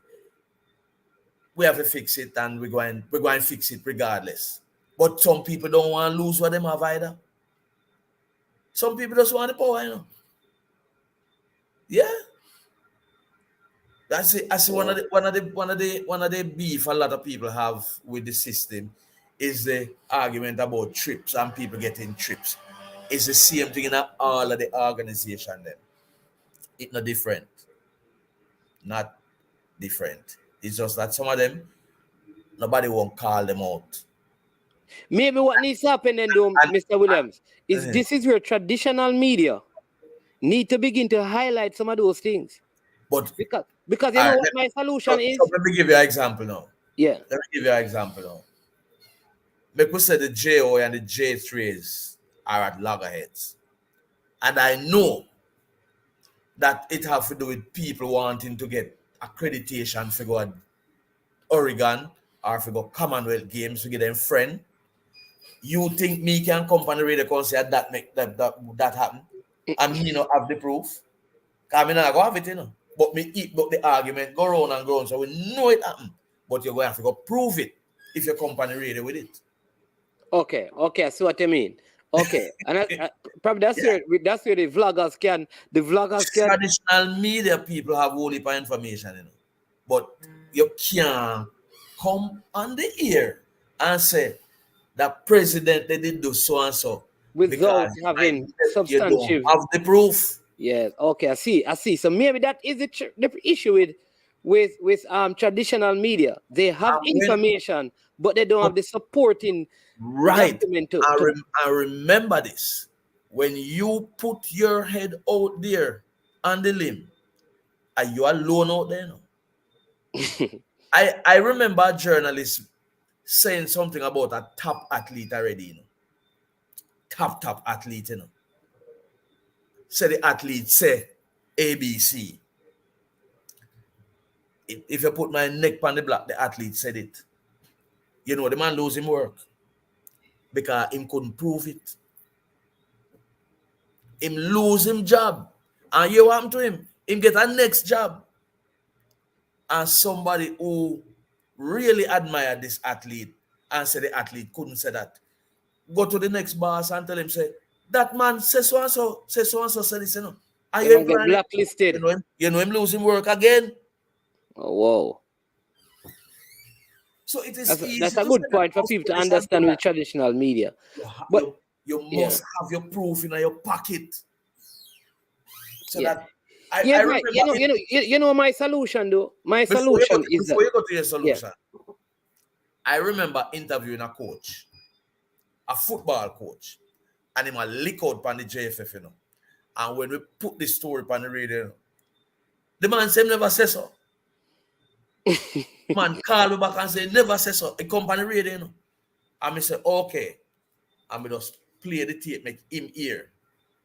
We have to fix it and we're going to fix it regardless. But some people don't want to lose what they have either. Some people just want the power, you know. Yeah. That's it. I see one of the beef a lot of people have with the system is the argument about trips and people getting trips. It's the same thing in all of the organization then. It's not different. Not different. It's just that some of them, nobody won't call them out.
Maybe what needs to happen then, though, Mr. Williams, is this is where traditional media need to begin to highlight some of those things.
But
because you know what my solution is?
So let me give you an example now.
Yeah.
Let me give you an example now. Like we said, the JO and the J3s are at loggerheads. And I know that it has to do with people wanting to get accreditation for go Oregon or for go Commonwealth Games to get them friend. You think me can come on the radio and say that make that happen? And me not have the proof? Because I not go have it, you know. But the argument go round and go on, so we know it happened. But you're going to have to go prove it if you come on the radio with it.
Okay, I see what you mean. Okay, and I, probably that's where the vloggers can.
Traditional media people have whole heap of information, you know, but you can't come on the air and say that president they did do so and so
without having substantive.
You don't have the proof.
Yes. Okay, I see. So maybe that is the issue with traditional media. They have information, but they don't have the supporting
Right.
document
I remember this. When you put your head out there on the limb, are you alone out there? No? I remember a journalist saying something about a top athlete already, you know. Top athlete, you know. Say the athlete say ABC. If you put my neck on the block, the athlete said it. You know, the man lose him work because him couldn't prove it. Him lose him job. And you want to him get a next job. And somebody who really admired this athlete and said the athlete couldn't say that. Go to the next boss and tell him, say, that man say so and so, say this, you know. And
you get blacklisted.
You know him losing work again.
Oh, whoa.
So it is
that's a good point for people to understand with traditional media.
You must have your proof in your pocket. So that I
right. You know my solution though. Before you go
to your solution, I remember interviewing a coach, a football coach, and him a leak out on the JFF, you know. And when we put this story on the radio, the man said never say so. Man call me back and say never say so. He come on the radio, you know. And me say okay. And me just play the tape, make him hear.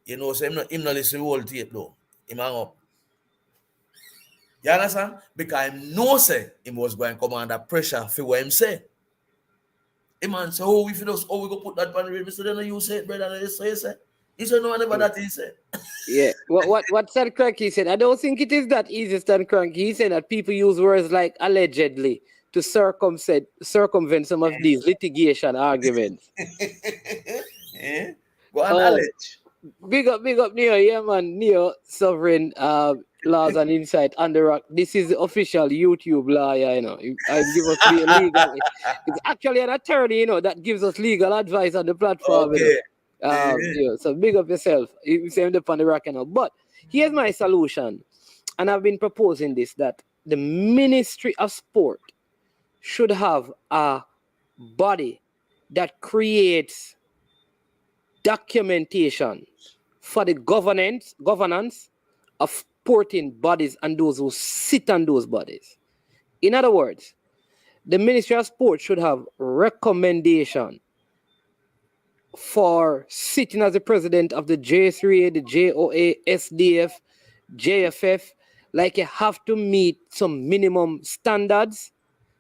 You know, so him not listen to the whole tape though. Him hang up. You understand? Because him know say him was going to come under pressure for what him say. Him man say, oh, if you just, we go put that on the radio. So then you say it, brother, and you say. He said, no, never that he said.
Yeah. What Stan Cranky said, I don't think it is that easy, Stan Cranky. He said that people use words like allegedly to circumvent some of these litigation arguments.
Yeah. Go on, allege.
Big up, Neo. Yeah, man. Neo, Sovereign Laws and Insight on the Rock. This is the official YouTube lawyer, you know. I give us the legal. It's actually an attorney, you know, that gives us legal advice on the platform.
Okay.
You know. So big up yourself. You say up on the rock, you know. But here's my solution, and I've been proposing this, that the Ministry of Sport should have a body that creates documentation for the governance of sporting bodies and those who sit on those bodies. In other words, the Ministry of Sport should have recommendation for sitting as the president of the J3A, the JOA, SDF, JFF. Like you have to meet some minimum standards,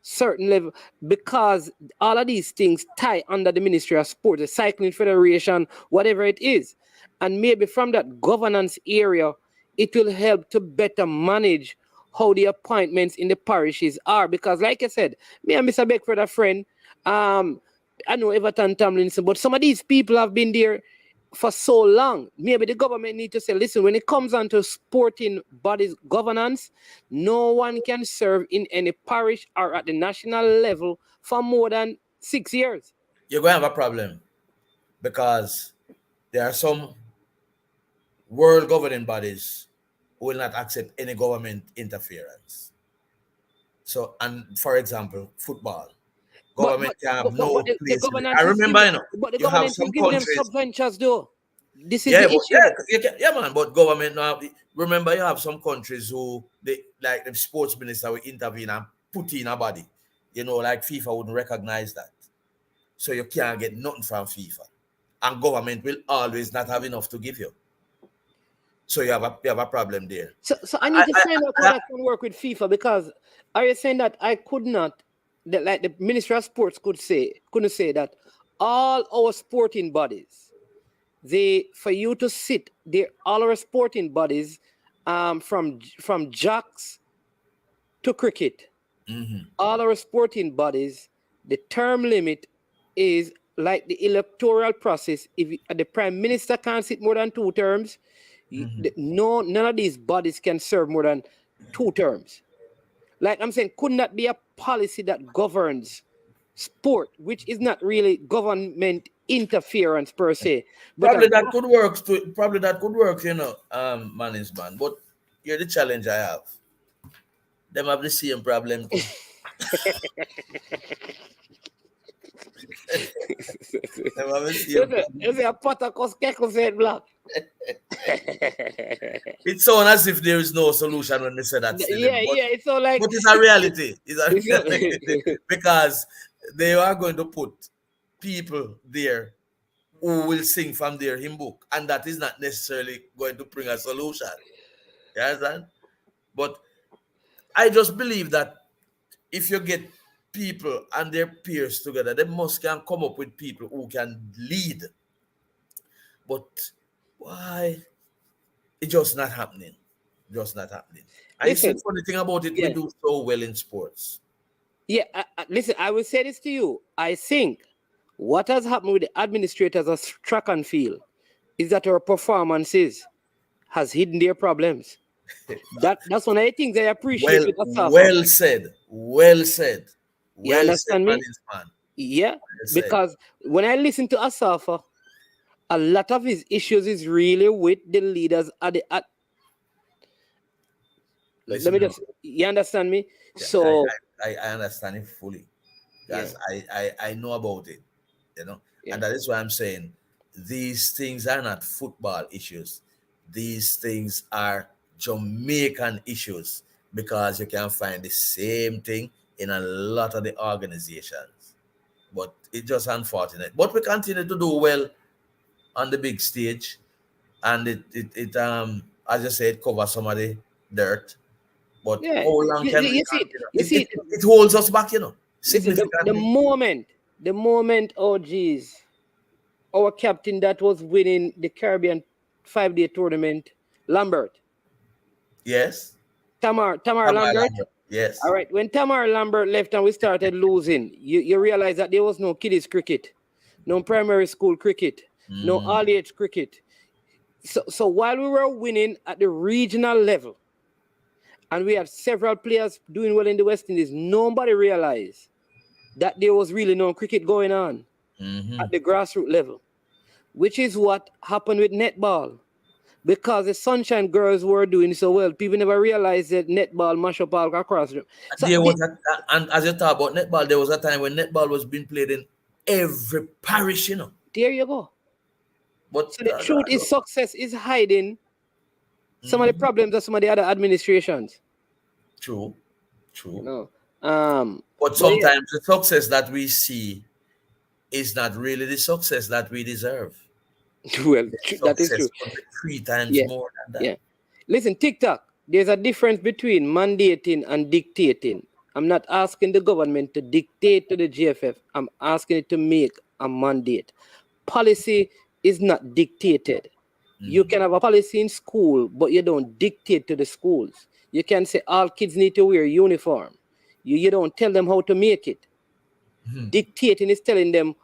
certain level, because all of these things tie under the Ministry of Sport, the Cycling Federation, whatever it is. And maybe from that governance area, it will help to better manage how the appointments in the parishes are. Because like I said, me and Mr. Beckford are friends. I know Everton Tomlinson, but some of these people have been there for so long. Maybe the government need to say, listen, when it comes on to sporting bodies governance, no one can serve in any parish or at the national level for more than 6 years.
You're going to have a problem because there are some world governing bodies who will not accept any government interference. So, and for example, football. Government can have no place. I remember, you know,
but the
you have
government
some
give them
countries.
subventures, though. This is the issue.
Yeah, man. But government now, remember, you have some countries who like the sports minister will intervene and put in a body. You know, like FIFA wouldn't recognize that, so you can't get nothing from FIFA, and government will always not have enough to give you. So you have a problem there.
So I need to find out how I can work with FIFA, because are you saying that I could not? That like the Ministry of Sports couldn't say that all our sporting bodies, for you to sit there, all our sporting bodies, from jocks to cricket, all our sporting bodies, the term limit is like the electoral process. If the Prime Minister can't sit more than 2 terms, none of these bodies can serve more than 2 terms. Like I'm saying, couldn't that be a policy that governs sport, which is not really government interference per se? But
probably that could work, you know, management. But you're the challenge I have. Them have the same problem too.
You say a potter cause Keko said black.
It sounds as if there is no solution when they say that. Still,
Yeah, it's so like.
But it's a reality. It's a reality because they are going to put people there who will sing from their hymn book, and that is not necessarily going to bring a solution. You understand? But I just believe that if you get people and their peers together, they must can come up with people who can lead. But why? It's just not happening. Just not happening. And it's the funny thing about it, we do so well in sports.
Yeah, listen, I will say this to you. I think what has happened with the administrators of track and field is that our performances has hidden their problems. That's one of the things I appreciate.
Well said. Well said.
You understand me?
Man.
Yeah, because when I listen to Asafa, a lot of his issues is really with the leaders at the. Let me just. You understand me?
Yeah,
so
I understand it fully. Because I know about it, you know, and that is why I'm saying these things are not football issues. These things are Jamaican issues, because you can find the same thing in a lot of the organizations. But it's just unfortunate. But we continue to do well on the big stage, and it as I said, covers some of the dirt. But how long can we continue? It holds us back, you know.
The moment, oh geez, our captain that was winning the Caribbean 5-day tournament, Lambert.
Yes.
Tamar Lambert.
Yes.
All right. When Tamar Lambert left and we started losing, you realize that there was no kiddies cricket, no primary school cricket, no all-age cricket. So while we were winning at the regional level, and we had several players doing well in the West Indies, nobody realized that there was really no cricket going on at the grassroots level, which is what happened with netball. Because the Sunshine Girls were doing so well, people never realized that netball mash up all across.
And as you talk about netball, there was a time when netball was being played in every parish, you know.
There you go.
But
so the truth is, success is hiding some of the problems of some of the other administrations.
True.
You know?
But sometimes the success that we see is not really the success that we deserve.
Well, that is true.
3 times more than that.
Yeah. Listen, TikTok, there's a difference between mandating and dictating. I'm not asking the government to dictate to the GFF. I'm asking it to make a mandate. Policy is not dictated. You can have a policy in school, but you don't dictate to the schools. You can say all kids need to wear a uniform. You don't tell them how to make it. Dictating is telling them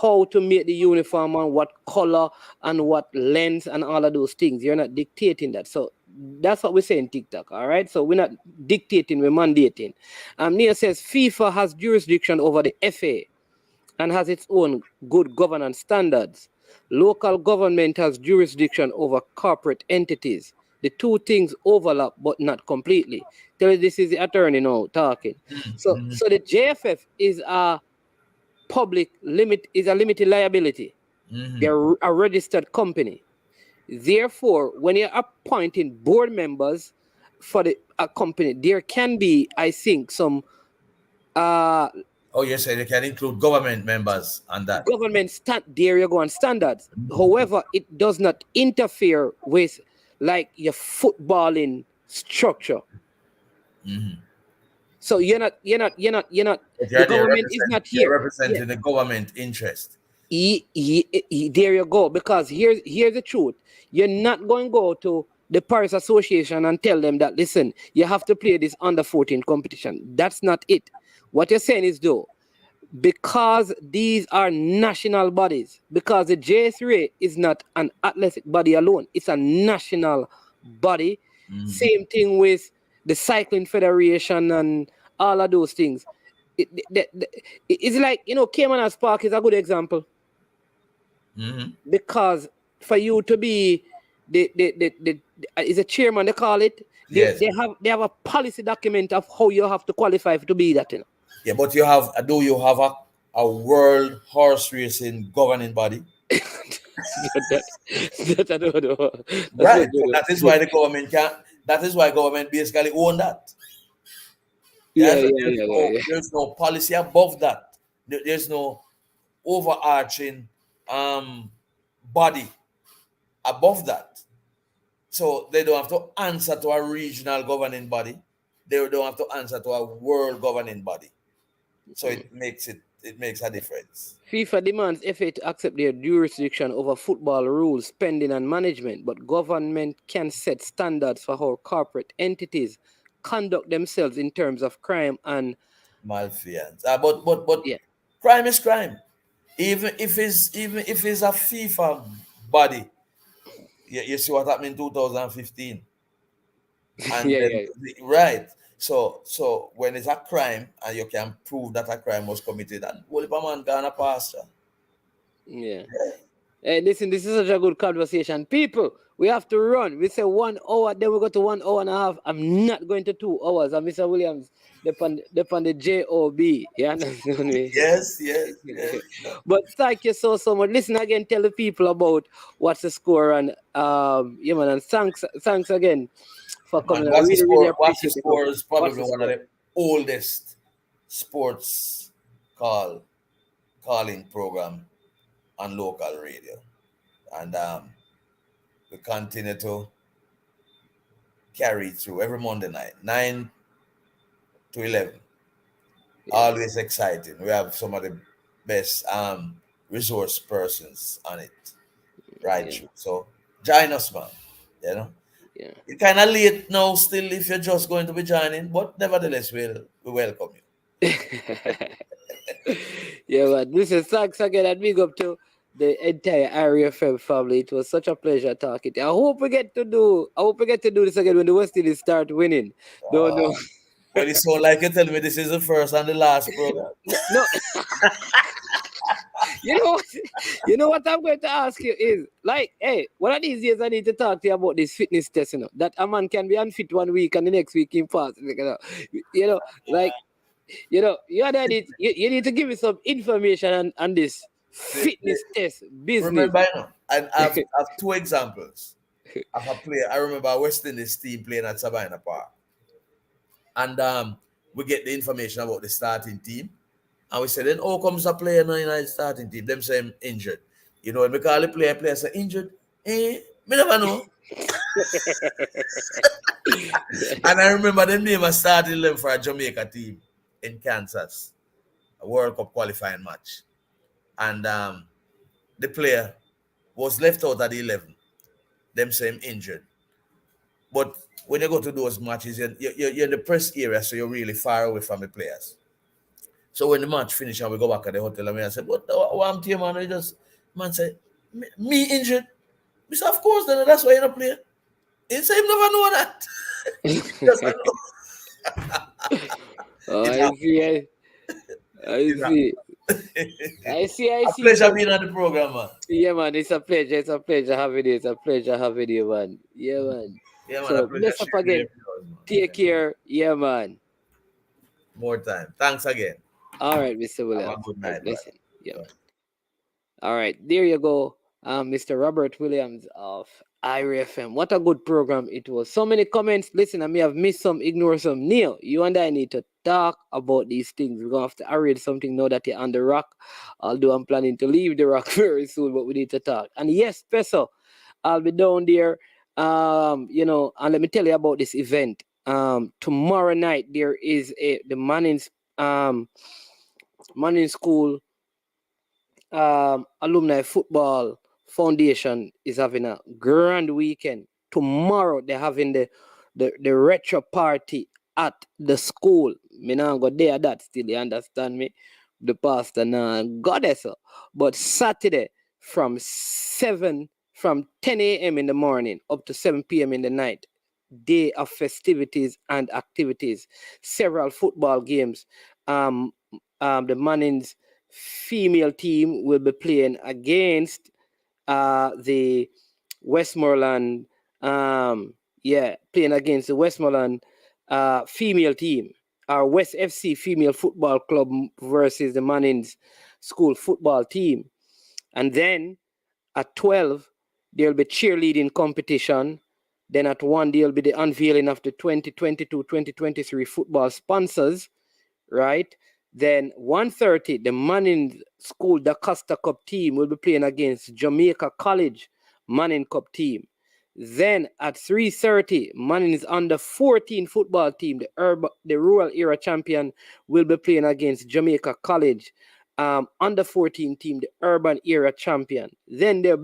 how to make the uniform and what color and what length and all of those things. You're not dictating that. So that's what we say in TikTok, all right? So we're not dictating, we're mandating. Nia says FIFA has jurisdiction over the FA and has its own good governance standards. Local government has jurisdiction over corporate entities. The two things overlap, but not completely. Tell you this is the attorney now talking. So the JFF is a limited liability. They're a registered company. Therefore, when you're appointing board members for a company, there can be, I think, some
you say they can include government members on that.
There you go, on standards. However, it does not interfere with like your footballing structure. So you're not. The government is not here.
Representing the government interest.
There you go. Because here's the truth. You're not going to go to the Paris Association and tell them that, listen, you have to play this under 14 competition. That's not it. What you're saying is, though, because these are national bodies, because the JSRA is not an athletic body alone, it's a national body. Same thing with the Cycling Federation and all of those things. It's like, Caymanas Park is a good example. Because for you to be is a chairman, they call it. They have a policy document of how you have to qualify to be that.
Yeah, but do you have a world horse racing governing body.
that I don't know.
Right. That is why the government can't. That is why government basically own that. There's no policy above that. There's no overarching body above that. So they don't have to answer to a regional governing body. They don't have to answer to a world governing body. So it makes a difference.
FIFA demands FA to accept their jurisdiction over football rules, spending and management, but government can set standards for how corporate entities conduct themselves in terms of crime and
malfeasance. But crime is crime. Even if it's a FIFA body. You see what happened in 2015. And right. So when it's a crime and you can prove that a crime was committed, and what if a man gonna pasture?
Hey, listen, this is such a good conversation. People, we have to run. We say 1 hour, then we go to 1 hour and a half. I'm not going to 2 hours. And Mr. Williams, depend the JOB. You understand me?
Yes.
But thank you so much. Listen again, tell the people about what's the score, and and thanks again for coming.
What's the score is probably one of the oldest sports calling program on local radio, and we continue to carry through every Monday night, 9 to 11. Always exciting. We have some of the best resource persons on it, right? So join us, man. You know, you're kind of late now still if you're just going to be joining, but nevertheless we welcome you.
Man, listen, thanks again, and big up to the entire Irie FM family. It was such a pleasure talking to you. I hope we get to do this again when the West Indies start winning. Don't know.
Well, it's so like you tell me this is the first and the last program.
No. You know what I'm going to ask you is, like, hey, one of these days I need to talk to you about this fitness test, that a man can be unfit 1 week and the next week he pass. You need to give me some information on this fitness test business.
Remember, and I have 2 examples of a player. I remember a West Indies team playing at Sabina Park. And we get the information about the starting team. And we said, then how comes a player in the starting team? Them say him injured. When we call the player say injured, me never know. And I remember the name of starting 11 for a Jamaica team in Kansas, a World Cup qualifying match. And the player was left out at the 11. Them say him injured. But when you go to those matches, you're in the press area, so you're really far away from the players. So when the match finished and we go back at the hotel, and I said, what I'm to you, man? Man said, me injured? I said, of course, then that's why you're not playing. He said, he never know that.
I see.
A pleasure being on the program, man.
Yeah, man, it's a pleasure. It's a pleasure having you. It's a pleasure having you, man. Yeah, man.
Yeah, man.
So bless up again. Take care. Yeah, man.
More time. Thanks again.
All right, Mr. Williams.
Have a good night.
Listen. Yeah. All right, there you go. Mr. Robert Williams of Irie FM. What a good program it was. So many comments. Listen, I may have missed some, ignore some. Neil, you and I need to talk about these things. We're going to have to read something now that you're on the rock. Although I'm planning to leave the rock very soon, but we need to talk. And yes, Peso, I'll be down there. And let me tell you about this event. Tomorrow night there is the Manning School Alumni Football Foundation is having a grand weekend. Tomorrow they're having the retro party at the school. Me now go there that still, you understand me? The pastor now goddess. But Saturday from 10 a.m. in the morning up to 7 p.m. in the night, day of festivities and activities. Several football games. The Manning's female team will be playing against the Westmoreland. Playing against the Westmoreland female team. our West FC Female Football Club versus the Mannings School Football Team. And then at 12, there'll be cheerleading competition. Then at 1, there'll be the unveiling of the 2022-2023 football sponsors, right? Then 1:30, the Manning School Da Costa Cup team will be playing against Jamaica College Manning Cup team. Then at 3:30, Manning's under 14 football team, the rural era champion, will be playing against Jamaica College under 14 team, the urban era champion. Then the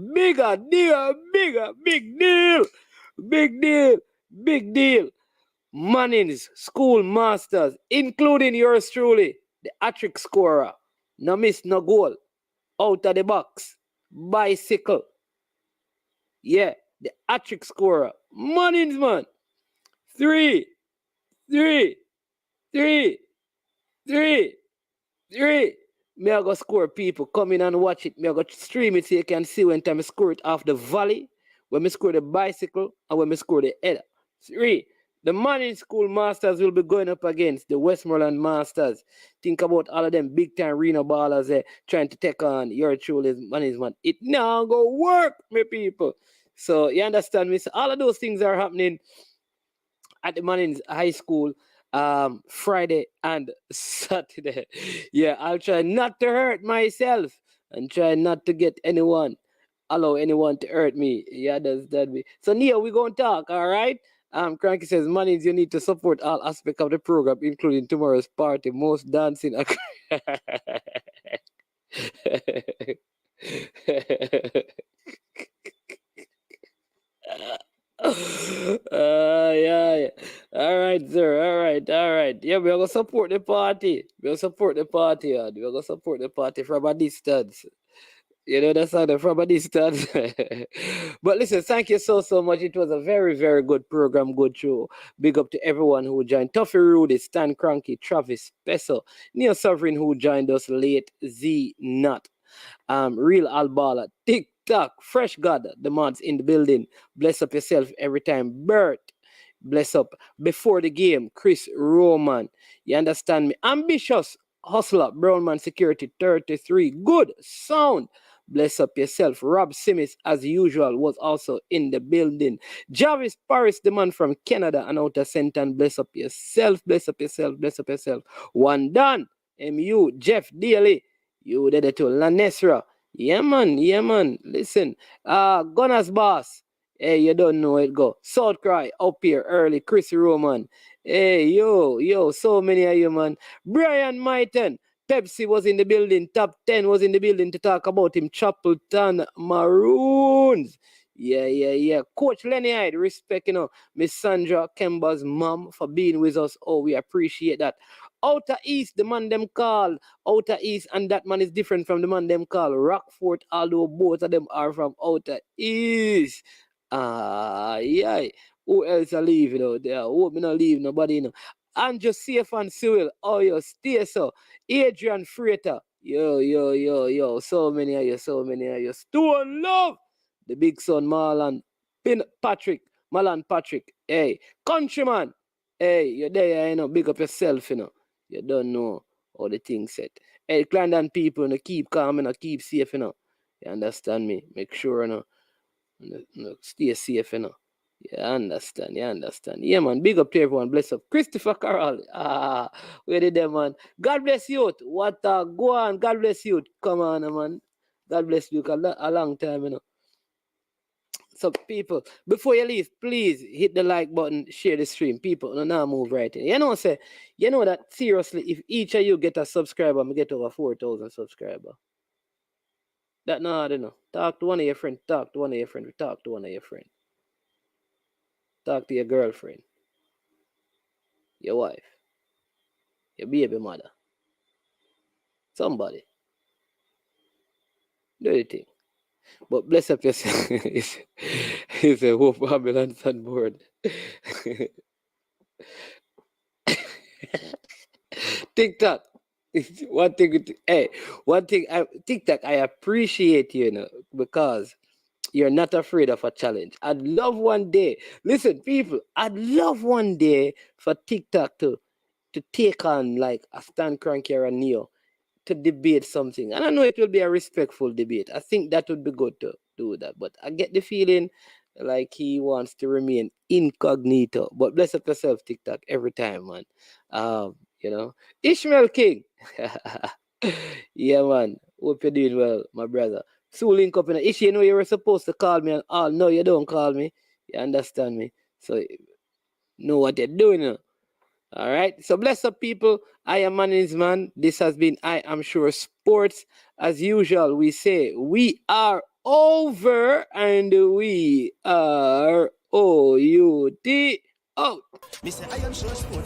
big deal. Manning's School Masters, including yours truly, the hat-trick scorer, no miss, no goal, out of the box, bicycle. Yeah, the hat-trick scorer, Manning's man. 3. Me I go score people. Come in and watch it. Me I go stream it so you can see when time I score it off the volley, when me score the bicycle, and when me score the header. 3. The Manning School Masters will be going up against the Westmoreland Masters. Think about all of them big time arena ballers trying to take on your truly management. It now go work, my people. So you understand me? So all of those things are happening at the Manning's High School Friday and Saturday. Yeah, I'll try not to hurt myself and try not to get allow anyone to hurt me. Yeah, that's me. So Neil, we're going to talk, all right? Cranky says, Mannings, you need to support all aspects of the program, including tomorrow's party, most dancing. Yeah. All right, sir. All right. Yeah, we're gonna support the party. We're gonna support the party, man. We're gonna support the party from a distance. You know, that's how from a distance. But listen, thank you so much. It was a very, very good program, good show. Big up to everyone who joined. Tuffy Rudy, Stan Cranky, Travis Peso, Neil Sovereign who joined us late, Z Nut, Real Albala, TikTok, Fresh God, the mods in the building. Bless up yourself every time. Bert, bless up. Before the game, Chris Roman. You understand me? Ambitious Hustler, Brownman Security 33. Good sound. Bless up yourself. Rob Simmons, as usual, was also in the building. Jarvis Paris, the man from Canada and Outer Centre. Bless up yourself. Bless up yourself. Bless up yourself. One done. MU, Jeff Daly. You did it to Lanesra. Yeah, man. Listen. Gunners Boss. Hey, you don't know it go. South Cry, up here early. Chris Roman. Hey, yo, so many of you, man. Brian Myton. Pepsi was in the building. Top 10 was in the building to talk about him. Chapleton Maroons. Yeah. Coach Lenny Hyde, respect, Miss Sandra Kemba's mom for being with us. Oh, we appreciate that. Outer East, the man them call Outer East, and that man is different from the man them call Rockfort, although both of them are from Outer East. Yeah. Who else are leaving out there? Hope me not leave nobody, Andrew Safe and Cyril. Oh, yo, stay so. Adrian Freighter. Yo. So many of you. Stone Love. The big son, Marlon Patrick. Hey, Countryman. Hey, you're there, big up yourself, You don't know how the thing set. Hey, Clarendon people, keep calm, keep safe, You understand me? Make sure, stay safe, You understand. Yeah, man. Big up to everyone. Bless up. Christopher Carroll. Where did them, man? God bless you. What go on. God bless you. Come on, man. God bless you. A long time, So, people, before you leave, please hit the like button, share the stream. People, now move right in. You know that seriously, if each of you get a subscriber, I get over 4,000 subscribers. That no, I don't know. Talk to one of your friends. Talk to one of your friends. Talk to your girlfriend, your wife, your baby mother, somebody. Do the thing. But bless up yourself. It's a whole ambulance on board. TikTok. One thing, TikTok, I appreciate you, because you're not afraid of a challenge. I'd love one day. Listen, people, I'd love one day for TikTok to to take on like a Stan Cranky or a Neo to debate something. And I know it will be a respectful debate. I think that would be good to do that. But I get the feeling like he wants to remain incognito. But bless up yourself, TikTok, every time, man. You know, Ishmael King. Yeah, man. Hope you're doing well, my brother. So link up in a issue. You know you were supposed to call me and all. No, you don't call me. You understand me? So know what you're doing now. All right. So bless up, people. I am Manny's man. This has been I Am Sure Sports. As usual, we say we are over and we are OUT out.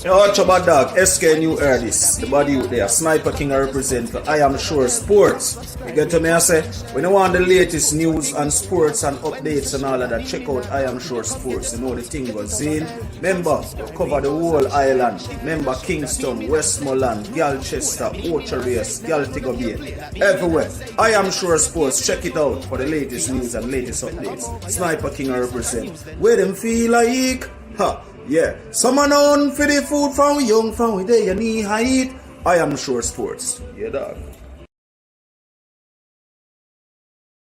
Yo, watch about dog, SK New Erdis, the body out there, Sniper King I represent for I Am Sure Sports. You get to me, I say, when you want the latest news and sports and updates and all of that, check out I Am Sure Sports. You know the thing goes in. Remember, you cover the whole island. Remember Kingston, Westmoreland, Galchester, Orchard Race, Galtigo Bay, everywhere. I Am Sure Sports, check it out for the latest news and latest updates. Sniper King I represent. Where them feel like, yeah, someone on for the food from we young, from we there, you need height. I Am Sure Sports. Yeah, dog.